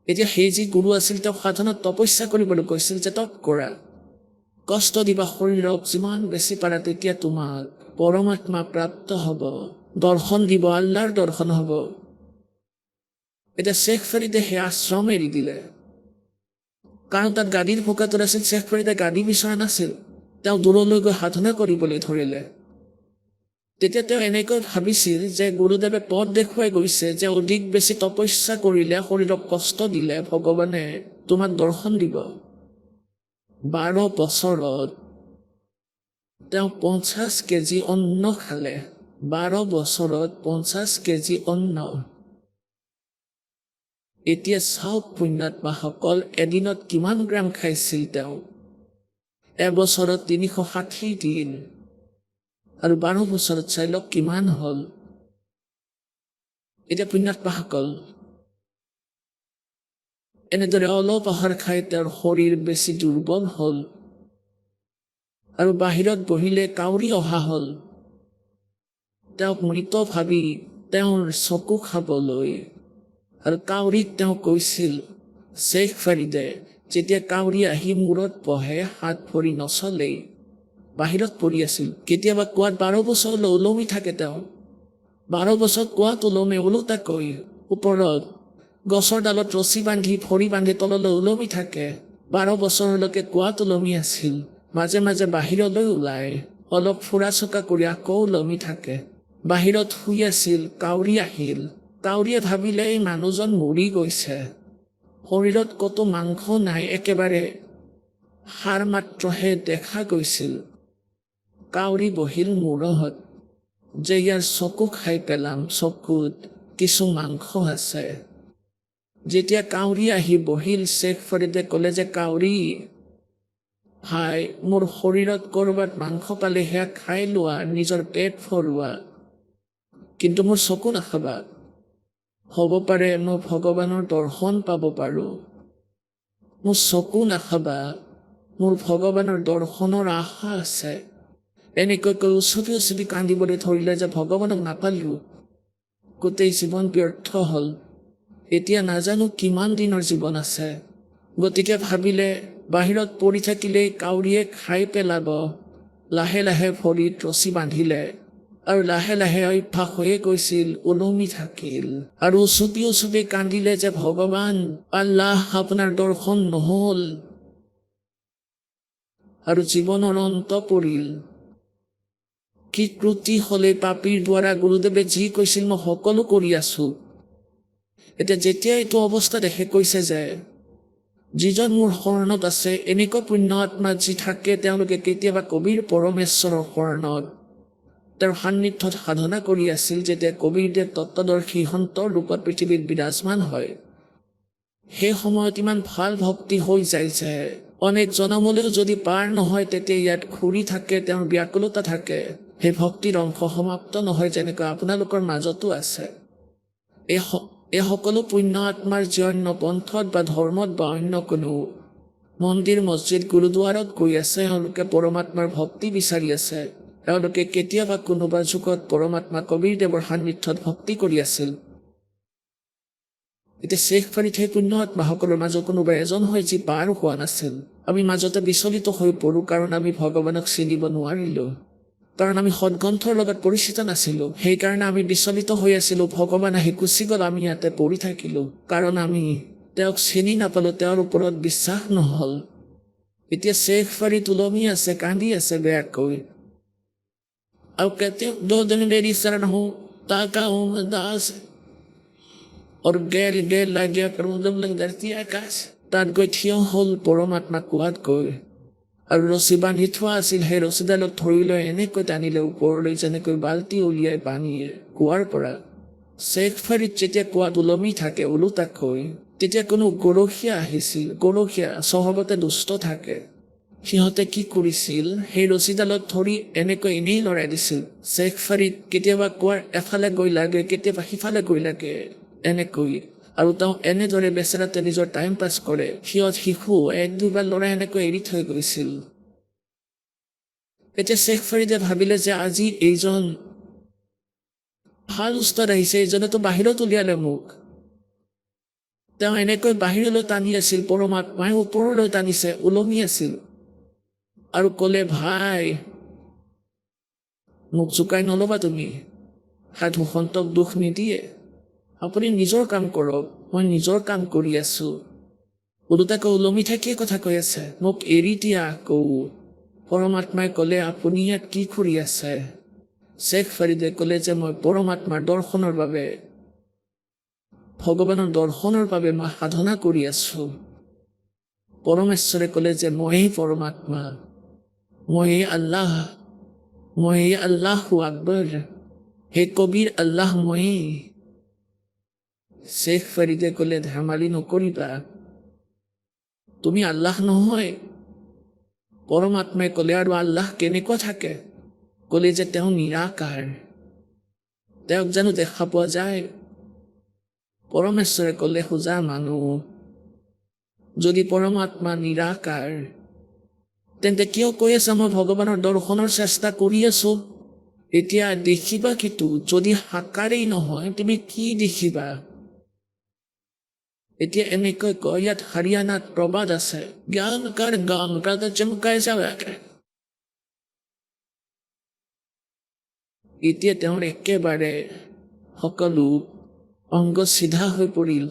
এতিয়া সেই যি গুৰু আছিল, তেওঁ সাধনাত তপস্যা কৰিবলৈ কৈছিল যে তপ কৰা, কষ্ট দিবা শৰীৰক যিমান বেছি পাৰা, তেতিয়া তোমাক পৰমাত্মা প্ৰাপ্ত হ'ব, দৰ্শন দিব, আল্লাহৰ দৰ্শন হ'ব। এতিয়া শ্বেখ ফাৰিদে সেই আশ্ৰম এৰি দিলে, কাৰণ তাত গাদীৰ ভোকাতুৰ আছিল। শ্বেখ ফাৰিদে গাদী বিচৰা নাছিল, তেওঁ দূৰলৈ গৈ সাধনা কৰিবলৈ ধৰিলে। তেতিয়া তেওঁ এনেকৈ ভাবিছিল যে গুৰুদেৱে পথ দেখুৱাই গৈছে যে অধিক বেছি তপস্যা কৰিলে, শৰীৰক কষ্ট দিলে, ভগৱানে তোমাক দৰ্শন দিব। 12 বছৰত তেওঁ 50 কেজি অন্ন খালে। 12 বছৰত 50 কেজি অন্ন। এতিয়া চাওক পুণ্যাত্মাসকল, এদিনত কিমান গ্ৰাম খাইছিল তেওঁ? এবছৰত 360 দিন, আৰু 12 বছৰত চাই লওক কিমান হ'ল। এতিয়া পুণ্যাত্মাসকল, এনেদৰে অলপ আহাৰ খাই তেওঁৰ শৰীৰ বেছি দুৰ্বল হ'ল, আৰু বাহিৰত বহিলে কাউৰী অহা হ'ল তেওঁক মৃত ভাবি তেওঁৰ চকু খাবলৈ। আৰু কাউৰীক তেওঁ কৈছিল, শ্বেখ ফাৰিদে, যেতিয়া কাউৰী আহি মূৰত বহে, হাত ভৰি নচলেই, বাহিৰত পৰি আছিল। কেতিয়াবা কোৱাত 12 বছৰলৈ ওলমি থাকে তেওঁ। 12 বছৰ কোৱাত ওলমে, ওলোটাকৈ ওপৰত গছৰ ডালত ৰছী বান্ধি ভৰি বান্ধি তললৈ ওলমি থাকে। 12 বছৰলৈকে কোৱাত ওলমি আছিল। মাজে মাজে বাহিৰলৈ ওলাই অলপ ফুৰা চকা কৰি আকৌ ওলমি থাকে। বাহিৰত শুই আছিল, কাউৰী আহিল, কাউৰীয়ে ভাবিলে এই মানুহজন মৰি গৈছে, শৰীৰত ক'তো মাংস নাই, একেবাৰে সাৰ মাত্ৰহে দেখা গৈছিল। কাউৰী বহিল মূৰত যে ইয়াৰ চকু খাই পেলাম, চকুত কিছু মাংস আছে। যেতিয়া কাউৰী আহি বহিল, শ্বেখ ফৰিদে ক'লে যে কাউৰী ভাই, মোৰ শৰীৰত ক'ৰবাত মাংস পালে সেয়া খাই লোৱা, নিজৰ পেট ভৰোৱা, কিন্তু মোৰ চকু নাখাবা। হ'ব পাৰে মই ভগৱানৰ দৰ্শন পাব পাৰোঁ, মোৰ চকু নাখাবা, মোৰ ভগৱানৰ দৰ্শনৰ আশা আছে। এনেকৈ কৈ উচপি উচপি কান্দিবলৈ ধৰিলে যে ভগৱানক নাপালোঁ, গোটেই জীৱন ব্যৰ্থ হ'ল, এতিয়া নাজানো কিমান দিনৰ জীৱন আছে। গতিকে ভাবিলে বাহিৰত পৰি থাকিলেই কাউৰীয়ে খাই পেলাব। লাহে লাহে ভৰিত ৰছী বান্ধিলে আৰু লাহে লাহে অভ্যাস হৈয়ে গৈছিল, ওলমি থাকিল আৰু উচপি উচপি কান্দিলে যে ভগৱান আল্লাহ, আপোনাৰ দৰ্শন নহ'ল আৰু জীৱনৰ অন্ত পৰিল। কি ত্ৰুটি হ'লে পাপীৰ দ্বাৰা গুৰুদেৱে যি কৈছিল মই সকলো কৰি আছোঁ। এতিয়া যেতিয়া এইটো অৱস্থা দেখে, কৈছে যে যিজন মোৰ শৰণত আছে, এনেকুৱা পুণ্য আত্মা যি থাকে, তেওঁলোকে কেতিয়াবা কবিৰ পৰমেশ্বৰৰ শৰণত তেওঁৰ সান্নিধ্যত সাধনা কৰি আছিল, যেতিয়া কবিৰদেৱ তত্ত্বদৰ্শী সন্তৰ ৰূপত পৃথিৱীত বিৰাজমান হয়। সেই সময়ত ইমান ভাল ভক্তি হৈ যায় যে অনেক জনমলৈও যদি পাৰ নহয়, তেতিয়া ইয়াত ঘূৰি থাকে, তেওঁৰ ব্যাকুলতা থাকে, সেই ভক্তিৰ অংশ সমাপ্ত নহয়, যেনেকৈ আপোনালোকৰ মাজতো আছে। এই সকলো পুণ্য আত্মাৰ যি অন্য পন্থত বা ধৰ্মত বা অন্য কোনো মন্দিৰ মছজিদ গুৰুদ্বাৰত গৈ আছে, তেওঁলোকে পৰমাত্মাৰ ভক্তি বিচাৰি আছে। তেওঁলোকে কেতিয়াবা কোনোবা যুগত পৰমাত্মা কবিৰদেৱৰ সান্নিধ্যত ভক্তি কৰি আছিল। এতিয়া শ্বেখ ফৰিদ সেই পুণ্য আত্মাসকলৰ মাজত কোনোবা এজন হয় যি পাৰ হোৱা নাছিল। আমি মাজতে বিচলিত হৈ পৰোঁ, কাৰণ আমি ভগৱানক চিনিব নোৱাৰিলোঁ, কাৰণ আমি সদগ্ৰন্থৰ লগত পৰিচিত নাছিলোঁ। সেইকাৰণে আমি বিচলিত হৈ আছিলোঁ, ভগৱান আহি গুচি গ'ল, আমি ইয়াতে পৰি থাকিলোঁ, কাৰণ আমি তেওঁক চিনি নাপালোঁ, তেওঁৰ ওপৰত বিশ্বাস নহ'ল। এতিয়া শ্বেখ ফৰিদ ওলমি আছে, কান্দি আছে বেয়াকৈ। আৰু কেতিয়া দোদিন দেৰি শৰণ হো তাকা দাস और गैर गैर लाग्या करूं जब लग धरती आकाश। তাত গৈ থিয় হ'ল পৰমাত্মা কোৱাত গৈ, আৰু ৰছী বান্ধি থোৱা আছিল, সেই ৰছীডালত ধৰি লৈ এনেকৈ টানিলে ওপৰলৈ, যেনেকৈ বাল্টি উলিয়াই পানীয়ে কুৱাৰ পৰা। শ্বেখ ফৰিদ যেতিয়া কুৱাত ওলমি থাকে ওলোটাকৈ, তেতিয়া কোনো গৰখীয়া আহিছিল। গৰখীয়া স্বভাৱতে দুষ্ট থাকে। সিহঁতে কি কৰিছিল, সেই ৰছীডালত ধৰি এনেকৈ এনেই লৰাই দিছিল। শ্বেখ ফৰিদ কেতিয়াবা কুৱাৰ এফালে গৈ লাগে, কেতিয়াবা সিফালে গৈ লাগে, এনেকৈ। আৰু তেওঁ এনেদৰে বেচেৰাতে নিজৰ টাইম পাছ কৰে। সিহঁত শিশু এক দুবাৰ ল'ৰাই এনেকৈ এৰি থৈ গৈছিল। এতিয়া শ্বেখ ফৰিদে ভাবিলে যে আজি এইজন ভাল উস্তাদ আহিছে, এইজনেতো বাহিৰত উলিয়ালে মোক। তেওঁ এনেকৈ বাহিৰলৈ টানি আছিল, পৰমাত্মাই ওপৰলৈ টানিছে, ওলমি আছিল আৰু ক'লে, ভাই মোক জোকাই নল'বা তুমি, সাধু সন্তক দুখ নিদিয়ে, আপুনি নিজৰ কাম কৰক, মই নিজৰ কাম কৰি আছোঁ। ওলোটাকৈ ওলমি থাকিয়ে কথা কৈ আছে, মোক এৰি দিয়া আকৌ। পৰমাত্মাই ক'লে, আপুনি ইয়াত কি কৰি আছে? শ্বেখ ফৰিদে ক'লে যে মই পৰমাত্মাৰ দৰ্শনৰ বাবে, ভগৱানৰ দৰ্শনৰ বাবে মই সাধনা কৰি আছোঁ। পৰমেশ্বৰে ক'লে যে ময়েই পৰমাত্মা, ময়েই আল্লাহ, ময়েই আল্লাহু আকবৰ, হে কবিৰ আল্লাহ ময়েই। শ্বেখ ফৰিদে ক'লে, ধেমালি নকৰিবা, তুমি আল্লাহ নহয়। পৰমাত্মাই ক'লে, আৰু আল্লাহ কেনেকুৱা থাকে? ক'লে যে তেওঁ নিৰাকাৰ, তেওঁক জানো দেখা পোৱা যায়? পৰমেশ্বৰে ক'লে, সোজা মানুহ, যদি পৰমাত্মা নিৰাকাৰ, তেন্তে কিয় কৈ আছা মই ভগৱানৰ দৰ্শনৰ চেষ্টা কৰি আছোঁ? এতিয়া দেখিবা কিটো, যদি সাকাৰেই নহয় তুমি কি দেখিবা? এতিয়া এনেকৈ কয়, ইয়াত হাৰিয়ানাত প্ৰবাদ আছে, জ্ঞান কাৰ গান কাতে চমকাই যাবে। এতিয়া তেওঁৰ একেবাৰে সকলো অংগ চিধা হৈ পৰিল।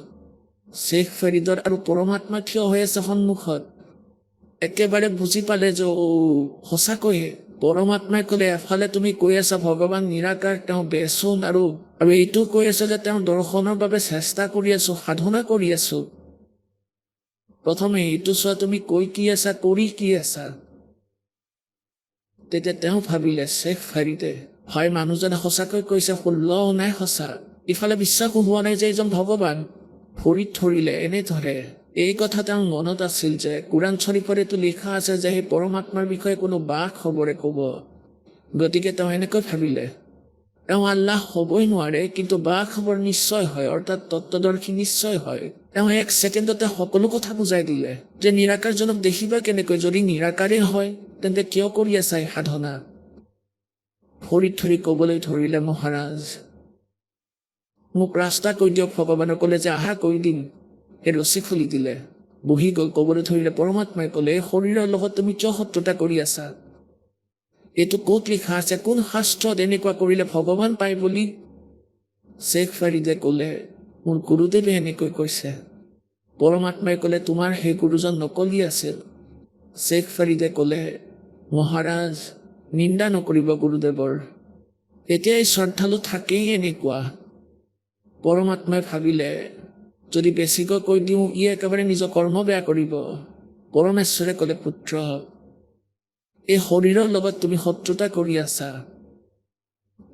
শ্বেখ ফৰিদৰ আৰু পৰমাত্মা থিয় হৈ আছে সন্মুখত। একেবাৰে বুজি পালে যে সঁচাকৈয়ে পৰমাত্মাই ক'লে, এফালে তুমি কৈ আছা ভগৱান নিৰাকাৰ, তেওঁ বেচোন আৰু আৰু এইটো কৈ আছে যে তেওঁ দৰ্শনৰ বাবে চেষ্টা কৰি আছো, সাধনা কৰি আছো। প্ৰথমে এইটো চোৱা, তুমি কৈ কি আছা, কৰি কি আছা। তেতিয়া তেওঁ ভাবিলে, শ্বেখ ফাৰিদে, হয় মানুহজনে সঁচাকৈ কৈছে, 16 নাই সঁচা। ইফালে বিশ্বাসো হোৱা নাই যে এইজন ভগৱান। ভৰিত ধৰিলে, এনে ধৰে। এই কথা তেওঁৰ মনত আছিল যে কোৰাণ শ্বৰীফতো লিখা আছে যে সেই পৰমাত্মাৰ বিষয়ে কোনো বাক খবৰে ক'ব। গতিকে তেওঁ এনেকৈ ভাবিলে, তেওঁ আল্লাহ হ'বই নোৱাৰে, কিন্তু বা খবৰ নিশ্চয় হয়, অৰ্থাৎ তত্ত্বদৰ্শী নিশ্চয় হয়। তেওঁ 1 ছেকেণ্ডতে সকলো কথা বুজাই দিলে যে নিৰাকাৰজনক দেখিবা কেনেকৈ, যদি নিৰাকাৰেই হয় তেন্তে কিয় কৰি আছা এই সাধনা। ভৰিত ধৰি ক'বলৈ ধৰিলে, মহাৰাজ মোক ৰাস্তা কৈ দিয়ক। ভগৱানে ক'লে যে আহা কৈ দিম। সেই ৰছী খুলি দিলে, বহি গ'ল, ক'বলৈ ধৰিলে। পৰমাত্মাই ক'লে, এই শৰীৰৰ লগত তুমি কিয় শত্ৰুতা কৰি আছা? এইটো ক'ত লিখা আছে, কোন শাস্ত্ৰত এনেকুৱা কৰিলে ভগৱান পায় বুলি? শ্বেখ ফাৰিদে ক'লে, মোৰ গুৰুদেৱে এনেকৈ কৈছে। পৰমাত্মাই ক'লে, তোমাৰ সেই গুৰুজন নকলি আছিল। শ্বেখ ফাৰিদে ক'লে, মহাৰাজ নিন্দা নকৰিব গুৰুদেৱৰ, এতিয়া এই শ্ৰদ্ধালু থাকেই এনেকুৱা। পৰমাত্মাই ভাবিলে, যদি বেছিকৈ কৈ দিওঁ ই একেবাৰে নিজৰ কৰ্ম বেয়া কৰিব। পৰমেশ্বৰে ক'লে, পুত্ৰ এই শৰীৰৰ লগত তুমি শত্ৰুতা কৰি আছা।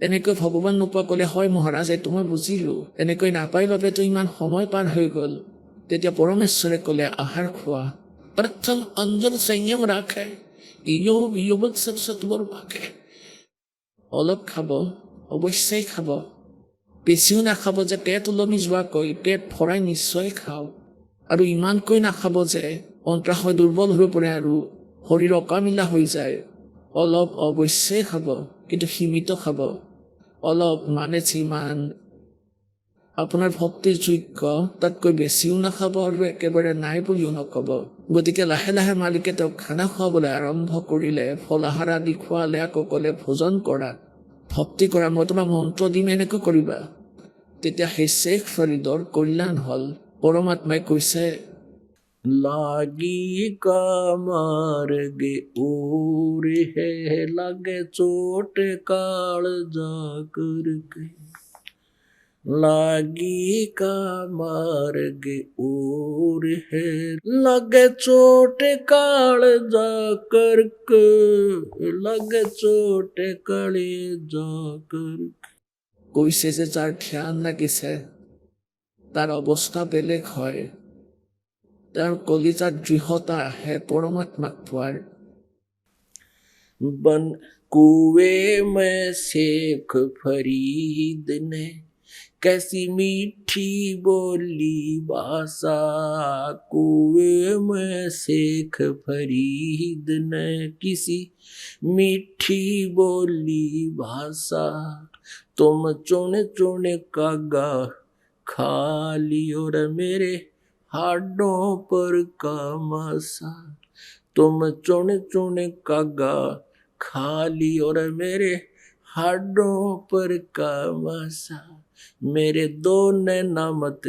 এনেকৈ ভগৱান নোপোৱা। ক'লে, হয় মহাৰাজ, এইটো মই বুজিলো, এনেকৈ নাপাই বাবেতো ইমান সময় পাৰ হৈ গ'ল। তেতিয়া পৰমেশ্বৰে ক'লে, আহাৰ খোৱা। প্ৰথম অঞ্জন সংযম ৰাখে, অলপ খাব, অৱশ্যেই খাব, বেছিও নাখাব যে পেট ওলমি যোৱাকৈ, পেট ভৰাই নিশ্চয় খাওঁ। আৰু ইমানকৈ নাখাব যে অন্ত্ৰাশয় দুৰ্বল হৈ পৰে আৰু শৰীৰ অকামিলা হৈ যায়। অলপ অৱশ্যেই খাব, কিন্তু সীমিত খাব। অলপ মানে যিমান আপোনাৰ ভক্তিৰ যোগ্য, তাতকৈ বেছিও নাখাব আৰু একেবাৰে নাই বুলিও নক'ব। গতিকে লাহে লাহে মালিকে তেওঁক খানা খুৱাবলৈ আৰম্ভ কৰিলে। ফলাহাৰ আদি খুৱালে, আকৌ ক'লে ভোজন কৰা, ভক্তি কৰা, মই তোমাক মন্ত্ৰ দিম, এনেকৈ কৰিবা। তেতিয়া সেই শ্বেখ ফাৰিদৰ কল্যাণ হ'ল। পৰমাত্মাই কৈছে, लागी का मार्ग और है, लगे चोट काल जाकर के। लागी का मार्ग और है, लगे चोट काल जाकर के, लगे चोट काले जाकर के। কৈছে যে যাৰ ধ্যান লাগিছে তাৰ অৱস্থা বেলেগ হয়, তেওঁৰ কলিজাত দৃঢ়তা আহে পৰমাত্মাক পোৱাৰ। बन कुएं में शेख फरीद ने कैसी मीठी बोली भाषा। कुएं में शेख फरीद ने किसी मीठी बोली भाषा। तुम चुन चुन कागा खा लियो रे मेरे हाडों पर का मासा। तुम चुन चुन कागा खा लियो रे मेरे हाडों पर का मासा। मेरे दो नैना मत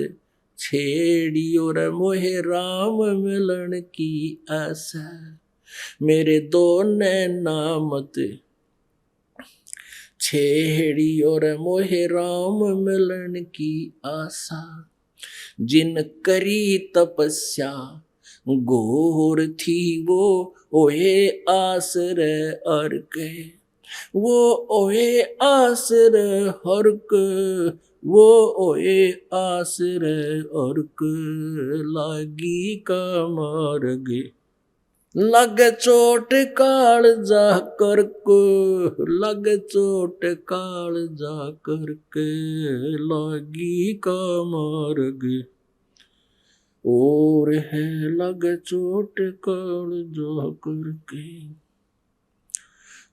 छेड़ियो रे मोहे राम मिलन की आशा। मेरे दो नैना मत छेड़ियो रे मोहे राम मिलन की आशा। जिन करी तपस्या घोर थी वो ओए आसरे अर्क। वो ओए आसरे हर्क, वो ओए आसरे अर्क। लागी का मार्ग लग चोट काल जा कर को, लग चोट काल जा कर के। लागी का मार्ग और है, लग चोट काल जा कर के।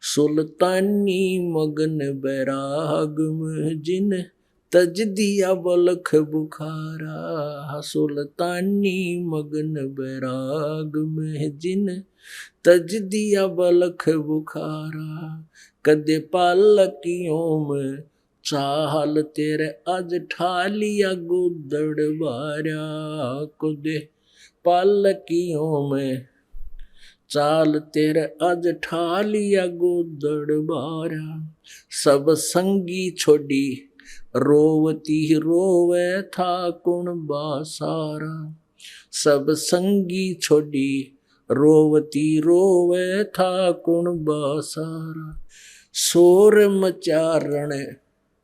सुल्तानी मगन बैराग में जिन तज दिया बलख बुखारा। सुल्तानी मगन बैराग में जिन तज दिया बलख बुखारा। कदे पालकियों में चाल तेरे आज ठालिया गुदड़ बारा। कदे पालकियों में चाल तेरे आज ठालिया गुदड़ बारा। सब संगी छोड़ी रोवती रोवे था कुण बासारा। सब संगी छोड़ी रोवती रोवे था कुण बासारा। शोर मचारण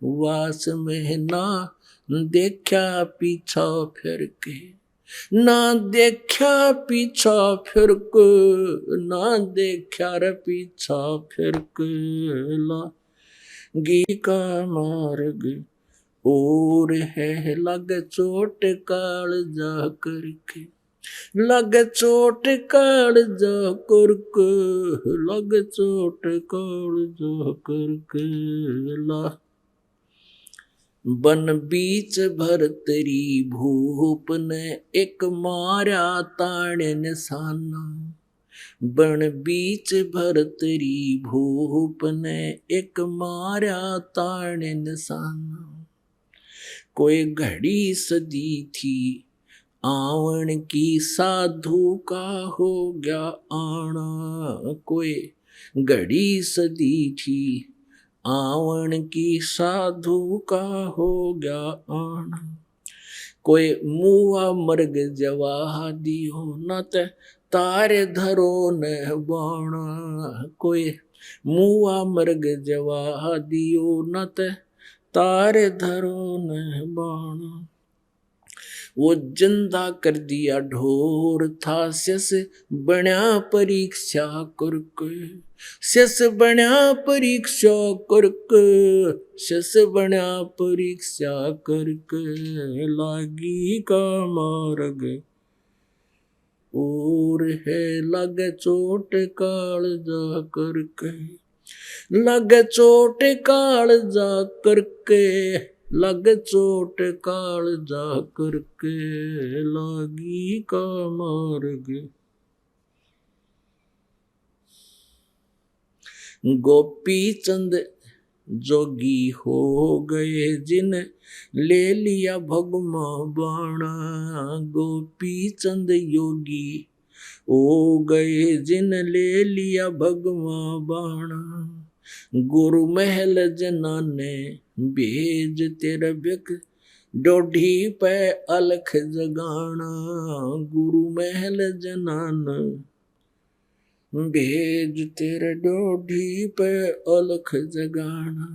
वास में ना देखा पीछा फिर के, ना देखा पीछा फिर के, ना देखा रे पीछा फिर के। लागी का मार्ग और है लग चोट काल जा करके, लग चोट काल जा करके, लग चोट काल जा करके। ला बन बीच भरतरी भूप ने एक मारा ताण निशाना। बन बीच भरतरी भूप ने एक मारा ताण निशाना। कोई घड़ी सदी थी आवन की साधु का हो गया आना। कोई घड़ी सदी थी आवन की साधु का हो गया आना। कोई मुआ मर्ग जवा दियो न तारे धरो न बाणा। कोई मुआ मर्ग जवा दियो न तारे धरो न बाणा। वो जिंदा कर दिया ढोर था सस बण्या परीक्षा करके, सस बण्या परीक्षा करके, सस बण्या परीक्षा करके। लागी का मार्ग और है लग चोट काल जा करके, लग चोट काल जा करके, लग चोट काल जा करके। लागी का मार्ग गोपी चंद जोगी हो गए जिन ले लिया भगमा बाणा। गोपी चंद योगी हो गए जिन ले लिया भगवा बाणा। गुरु महल जनाने भेज तेरा बिक डोढ़ी पे अलख जगाना। गुरु महल जनान भेज तेरे डोढ़ी पे अलख जगाना।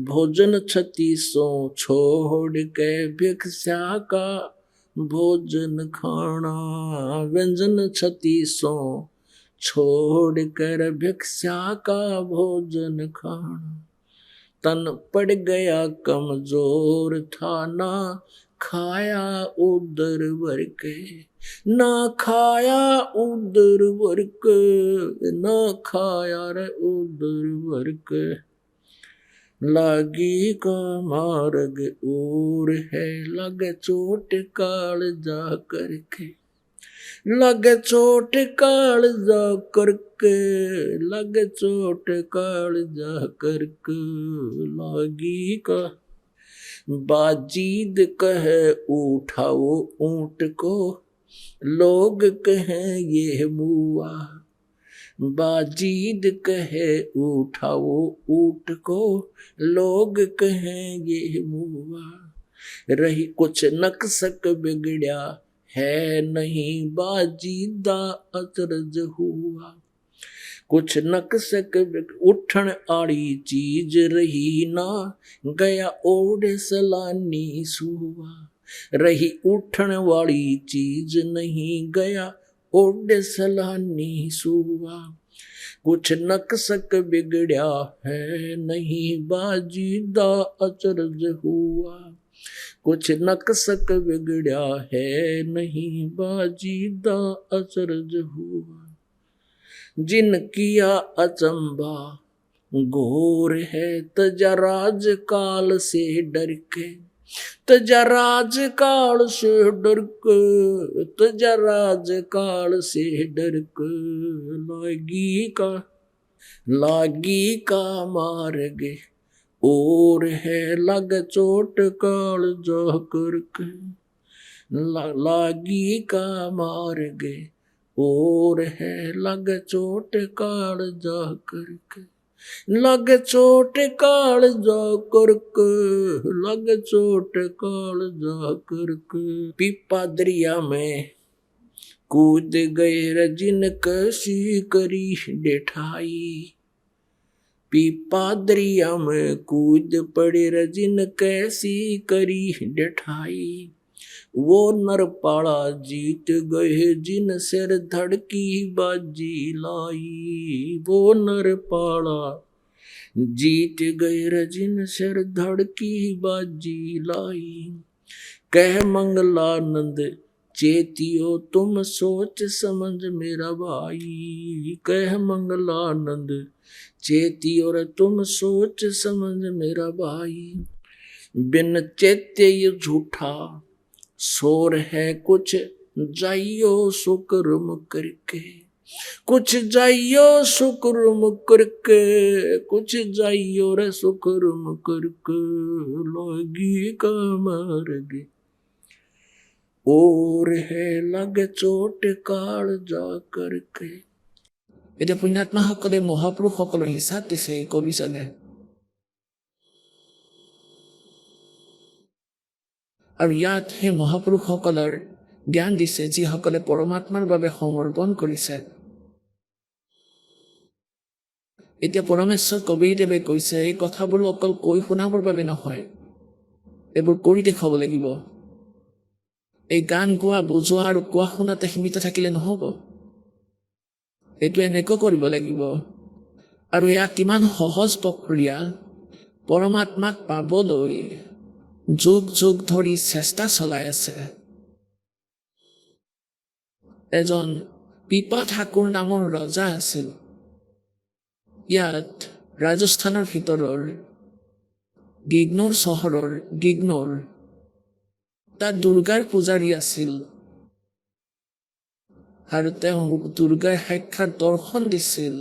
भोजन 3600 छोड़ के भिक्षा का भोजन खाना। व्यंजन 3600 छोड़ कर भिक्षा का भोजन खाना। तन पड़ गया कमजोर था ना खाया उदर भर के, ना खाया उदर भर के, ना खाया रे उदर भर के। लागी का मार्ग और है लग चोट काल जा करके, लग चोट काल जा करके, लग चोट काल जा करके। लागी का बाजीद कहे उठाओ ऊंट को, लोग कहें ये मुआ। बाजीद कहे उठाओ ऊंट को, लोग कहें ये मुआ। रही कुछ नक्सक बिगड़या है नहीं बाजीदा अचरज हुआ। कुछ नक्सक उठन आड़ी चीज रही ना गया ओढ़े सलानी सुआ। रही उठन वाली चीज नहीं गया ओढ़े सलानी सुआ। कुछ नक्सक बिगड़या है नहीं बाजीदा अचरज हुआ। कुछ नक्सक बिगड़या है नहीं बाजीदा अचरज हुआ। जिन किया अचंबा घोर है तजा राज काल से डर के, तजा राज काल से डर के, तजा राज काल से डर के। लागी का मार्ग और है लग चोट काल जा करके। लागी का मार्ग और है लग चोट काल जा करके। लगे चोट काल जा करके, लगे चोट काल जा करके। पीपा दरिया में कूद गए रजिन कसी करी डेठाई। पीपा दरिया में कूद पड़े रजिन कैसी करी डेठाई। वो नरपाड़ा जीत गए जिन सिर धड़की बाजी लाई। वो नरपाड़ा जीत गए रजिन सिर धड़की बाजी लाई। कह मंगलानंद चेतियो तुम सोच समझ मेरा भाई। कह मंगलानंद चेतियो रे तुम सोच समझ मेरा भाई। बिन चेत्य ये झूठा शोर है कुछ जाइयो सुकर्म करके। कुछ जाइयो सुकर्म करके, कुछ जाइयो रे सुकर्म करके। लगी कमरगे और है लग चोट काल जा करके। এতিয়া পুণ্যাত্মাসকলে মহাপুৰুষসকলৰ হিচাপ দিছে এই কবিজনে। আৰু ইয়াত সেই মহাপুৰুষসকলৰ জ্ঞান দিছে যিসকলে পৰমাত্মাৰ বাবে সমৰ্পণ কৰিছে। এতিয়া পৰমেশ্বৰ কবিৰদেৱে কৈছে এই কথাবোৰ অকল কৈ শুনাবৰ বাবে নহয়, এইবোৰ কৰি দেখুৱাব লাগিব। এই গান গোৱা বুজোৱা আৰু কোৱা শুনাতে সীমিত থাকিলে নহ'ব, এইটো এনেকৈ কৰিব লাগিব। আৰু এয়া কিমান সহজ প্ৰক্ৰিয়া, পৰমাত্মাক পাবলৈ যুগ যুগ ধৰি চেষ্টা চলাই আছে। এজন পিপা ঠাকুৰ নামৰ ৰজা আছিল। ইয়াত ৰাজস্থানৰ ভিতৰৰ গিগনৌৰ চহৰৰ গিগনৌৰ তাত দুৰ্গাৰ পূজাৰী আছিল। আৰু তেওঁ দুৰ্গাৰ সাক্ষাৎ দৰ্শন দিছিল।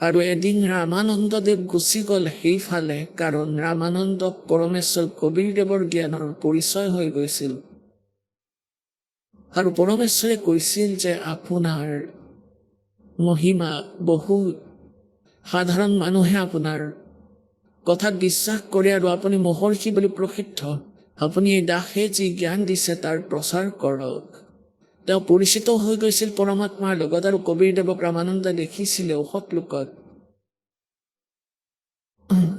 আৰু এদিন ৰামানন্দদেৱ গুচি গ'ল সেইফালে, কাৰণ ৰামানন্দক পৰমেশ্বৰ কবিৰদেৱৰ জ্ঞানৰ পৰিচয় হৈ গৈছিল। আৰু পৰমেশ্বৰে কৈছিল যে আপোনাৰ মহিমা বহু সাধাৰণ মানুহে আপোনাৰ কথাত বিশ্বাস কৰে আৰু আপুনি মহৰ্ষি বুলি প্ৰসিদ্ধ। আপুনি এই দাসে যি জ্ঞান দিছে তাৰ প্ৰচাৰ কৰক। তেওঁ পৰিচিত হৈ গৈছিল পৰমাত্মাৰ লগত, আৰু কবিৰদেৱক ৰামানন্দে দেখিছিলে ঔষধ লোকত।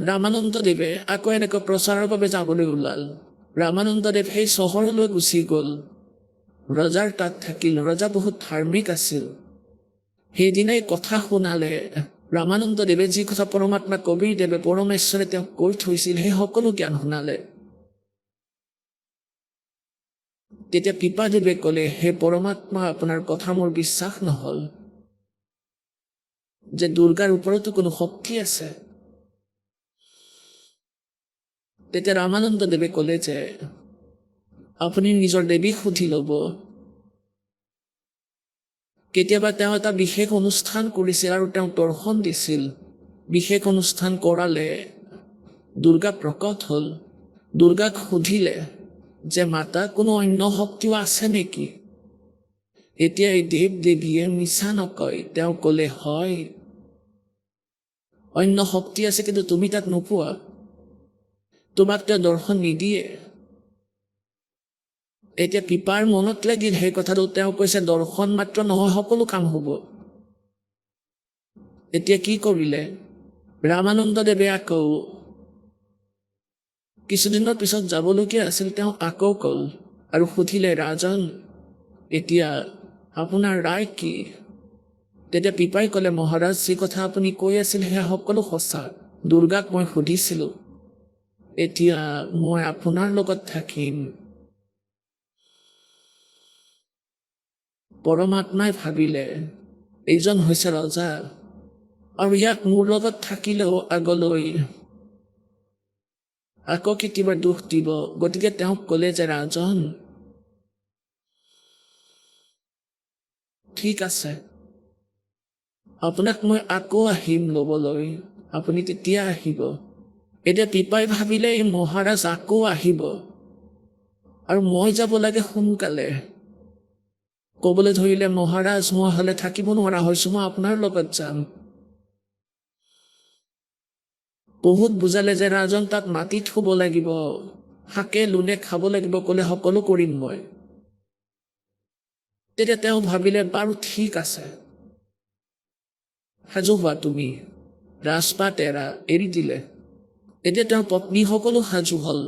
ৰামানন্দদেৱে আকৌ এনেকৈ প্ৰচাৰৰ বাবে যাবলৈ ওলাল। ৰামানন্দদেৱ সেই চহৰলৈ গুচি গ'ল, ৰজাৰ তাত থাকিল। ৰজা বহুত ধাৰ্মিক আছিল। সেইদিনাই কথা শুনালে ৰামানন্দদেৱে যি কথা পৰমাত্মা কবিৰদেৱে পৰমেশ্বৰে তেওঁক কৈ থৈছিল সেই সকলো জ্ঞান শুনালে। তেতিয়া পিপাদেৱে ক'লে, হে পৰমাত্মা, আপোনাৰ কথা মোৰ বিশ্বাস নহ'ল যে দুৰ্গাৰ ওপৰতো কোনো শক্তি আছে। তেতিয়া ৰামানন্দদেৱে ক'লে যে আপুনি নিজৰ দেৱীক সুধি ল'ব। কেতিয়াবা তেওঁ এটা বিশেষ অনুষ্ঠান কৰিছিল আৰু তেওঁ দৰ্শন দিছিল। বিশেষ অনুষ্ঠান কৰালে দুৰ্গা প্ৰকট হ'ল। দুৰ্গাক সুধিলে যে মাতা কোনো অন্য শক্তিও আছে নেকি? এতিয়া এই দেৱ দেৱীয়ে মিছা নকয়, তেওঁ ক'লে হয় অন্য শক্তি আছে, কিন্তু তুমি তাত নোপোৱা, তোমাক তেওঁ দৰ্শন নিদিয়ে। এতিয়া পিপাৰ মনত লাগিল সেই কথাটো। তেওঁ কৈছে দৰ্শন মাত্ৰ নহয়, সকলো কাম হ'ব। এতিয়া কি কৰিলে ৰামানন্দদেৱে? আকৌ কিছুদিনৰ পিছত যাবলগীয়া আছিল, তেওঁ আকৌ গ'ল আৰু সুধিলে, ৰাজন এতিয়া আপোনাৰ ৰায় কি? তেতিয়া পিপাই ক'লে, মহাৰাজ, যি কথা আপুনি কৈ আছিল সেয়া সকলো সঁচা। দুৰ্গাক মই সুধিছিলোঁ, এতিয়া মই আপোনাৰ লগত থাকিম। পৰমাত্মাই ভাবিলে এইজন হৈছে ৰজা, আৰু ইয়াক মোৰ লগত থাকিলেও আগলৈ আকৌ কেতিয়াবা দুখ দিব। গতিকে তেওঁক ক'লে যে ৰাজন ঠিক আছে, আপোনাক মই আকৌ আহিম ল'বলৈ, আপুনি তেতিয়া আহিব। এতিয়া পিপাই ভাবিলে এই মহাৰাজ আকৌ আহিব আৰু মই যাব লাগে সোনকালে। ক'বলৈ ধৰিলে, মহাৰাজ মই হ'লে থাকিব নোৱাৰা হৈছোঁ, মই আপোনাৰ লগত যাম। বহুত বুজালে যে ৰাজন তাত মাটিত শুব লাগিব, শাকে লোনে খাব লাগিব, ক'লে সকলো কৰিম মই। তেতিয়া তেওঁ ভাবিলে বাৰু ঠিক আছে, সাজু হোৱা তুমি। ৰাজপাট এৰি দিলে। এতিয়া তেওঁৰ পত্নী সকলো সাজু হ'ল।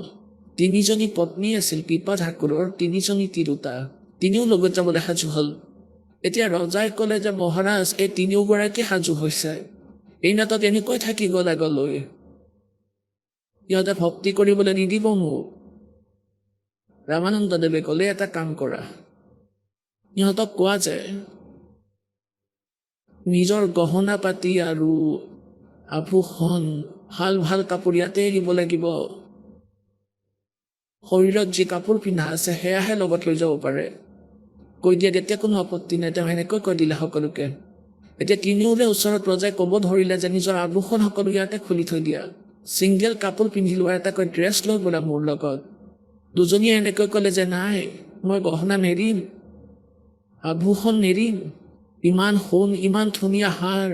3জনী পত্নী আছিল পিপা ঠাকুৰৰ, 3জনী তিৰোতা, তিনিও লগত যাবলৈ সাজু হ'ল। এতিয়া ৰজাই ক'লে যে মহাৰাজ এই 3গৰাকী সাজু হৈছে, এই নাটত এনেকৈ থাকি গ'ল আগলৈ, ইহঁতে ভক্তি কৰিবলৈ নিদিব মোক। ৰামানন্দদেৱে ক'লে এটা কাম কৰা, ইহঁতক কোৱা যে নিজৰ গহনা পাতি আৰু আভূষণ ভাল ভাল কাপোৰ ইয়াতে এৰিব লাগিব, শৰীৰত যি কাপোৰ পিন্ধা আছে সেয়াহে লগত লৈ যাব পাৰে। কৈ দিয়ে তেতিয়া কোনো আপত্তি নাই। তেওঁ এনেকৈ কৈ দিলে সকলোকে। এতিয়া তিনিওৰে ওচৰত ৰজাই ক'ব ধৰিলে যে নিজৰ আভূষণ সকলো ইয়াতে খুলি থৈ দিয়া, ছিংগল কাপোৰ পিন্ধি লোৱা, এটাকৈ ড্ৰেছ লৈ বোলা মোৰ লগত। দুজনীয়ে এনেকৈ ক'লে যে নাই, মই গহনা নেৰিম, আভূষণ নেৰিম, ইমান সোণ, ইমান ধুনীয়া হাৰ,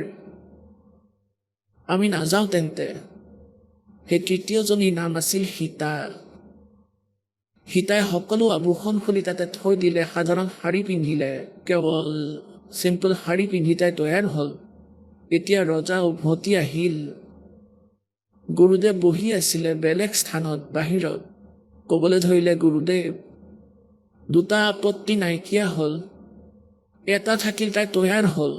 আমি নাযাওঁ তেন্তে। সেই তৃতীয়জনীৰ নাম আছিল সীতা। সীতাই সকলো আভূষণ খুলি তাতে থৈ দিলে, সাধাৰণ শাৰী পিন্ধিলে, কেৱল চিম্পল শাৰী পিন্ধি তাই তৈয়াৰ হ'ল। এতিয়া ৰজা উভতি আহিল। গুৰুদেৱ বহি আছিলে বেলেগ স্থানত বাহিৰত। ক'বলৈ ধৰিলে গুৰুদেৱ, দুটা আপত্তি নাইকিয়া হ'ল, এটা থাকিল তাই তৈয়াৰ হ'ল।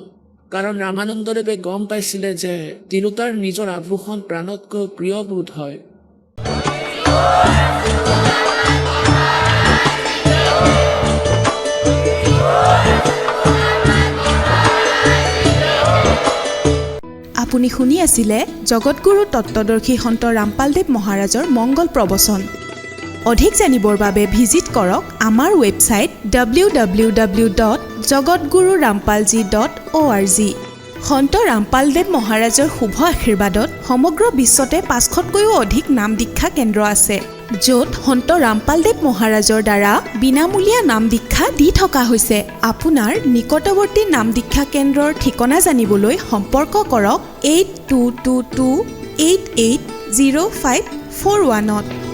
কাৰণ ৰামানন্দদেৱে গম পাইছিলে যে তিৰোতাৰ নিজৰ আভূষণ প্ৰাণতকৈ প্ৰিয় বোধ হয়। আপুনি শুনি আছিলে জগতগুৰু তত্ত্বদৰ্শী সন্ত ৰামপালদেৱ মহাৰাজৰ মংগল প্ৰবচন। অধিক জানিবৰ বাবে ভিজিট কৰক আমাৰ ৱেবছাইট www.jagatgururampalji.org। সন্ত ৰামপালদেৱ মহাৰাজৰ শুভ আশীৰ্বাদত সমগ্ৰ বিশ্বতে 500তকৈও অধিক নাম দীক্ষা কেন্দ্ৰ আছে, য'ত সন্ত ৰামপালদেৱ মহাৰাজৰ দ্বাৰা বিনামূলীয়া নাম দীক্ষা দি থকা হৈছে। আপোনাৰ নিকটৱৰ্তী নাম দীক্ষা কেন্দ্ৰৰ ঠিকনা জানিবলৈ সম্পৰ্ক কৰক 8222880541।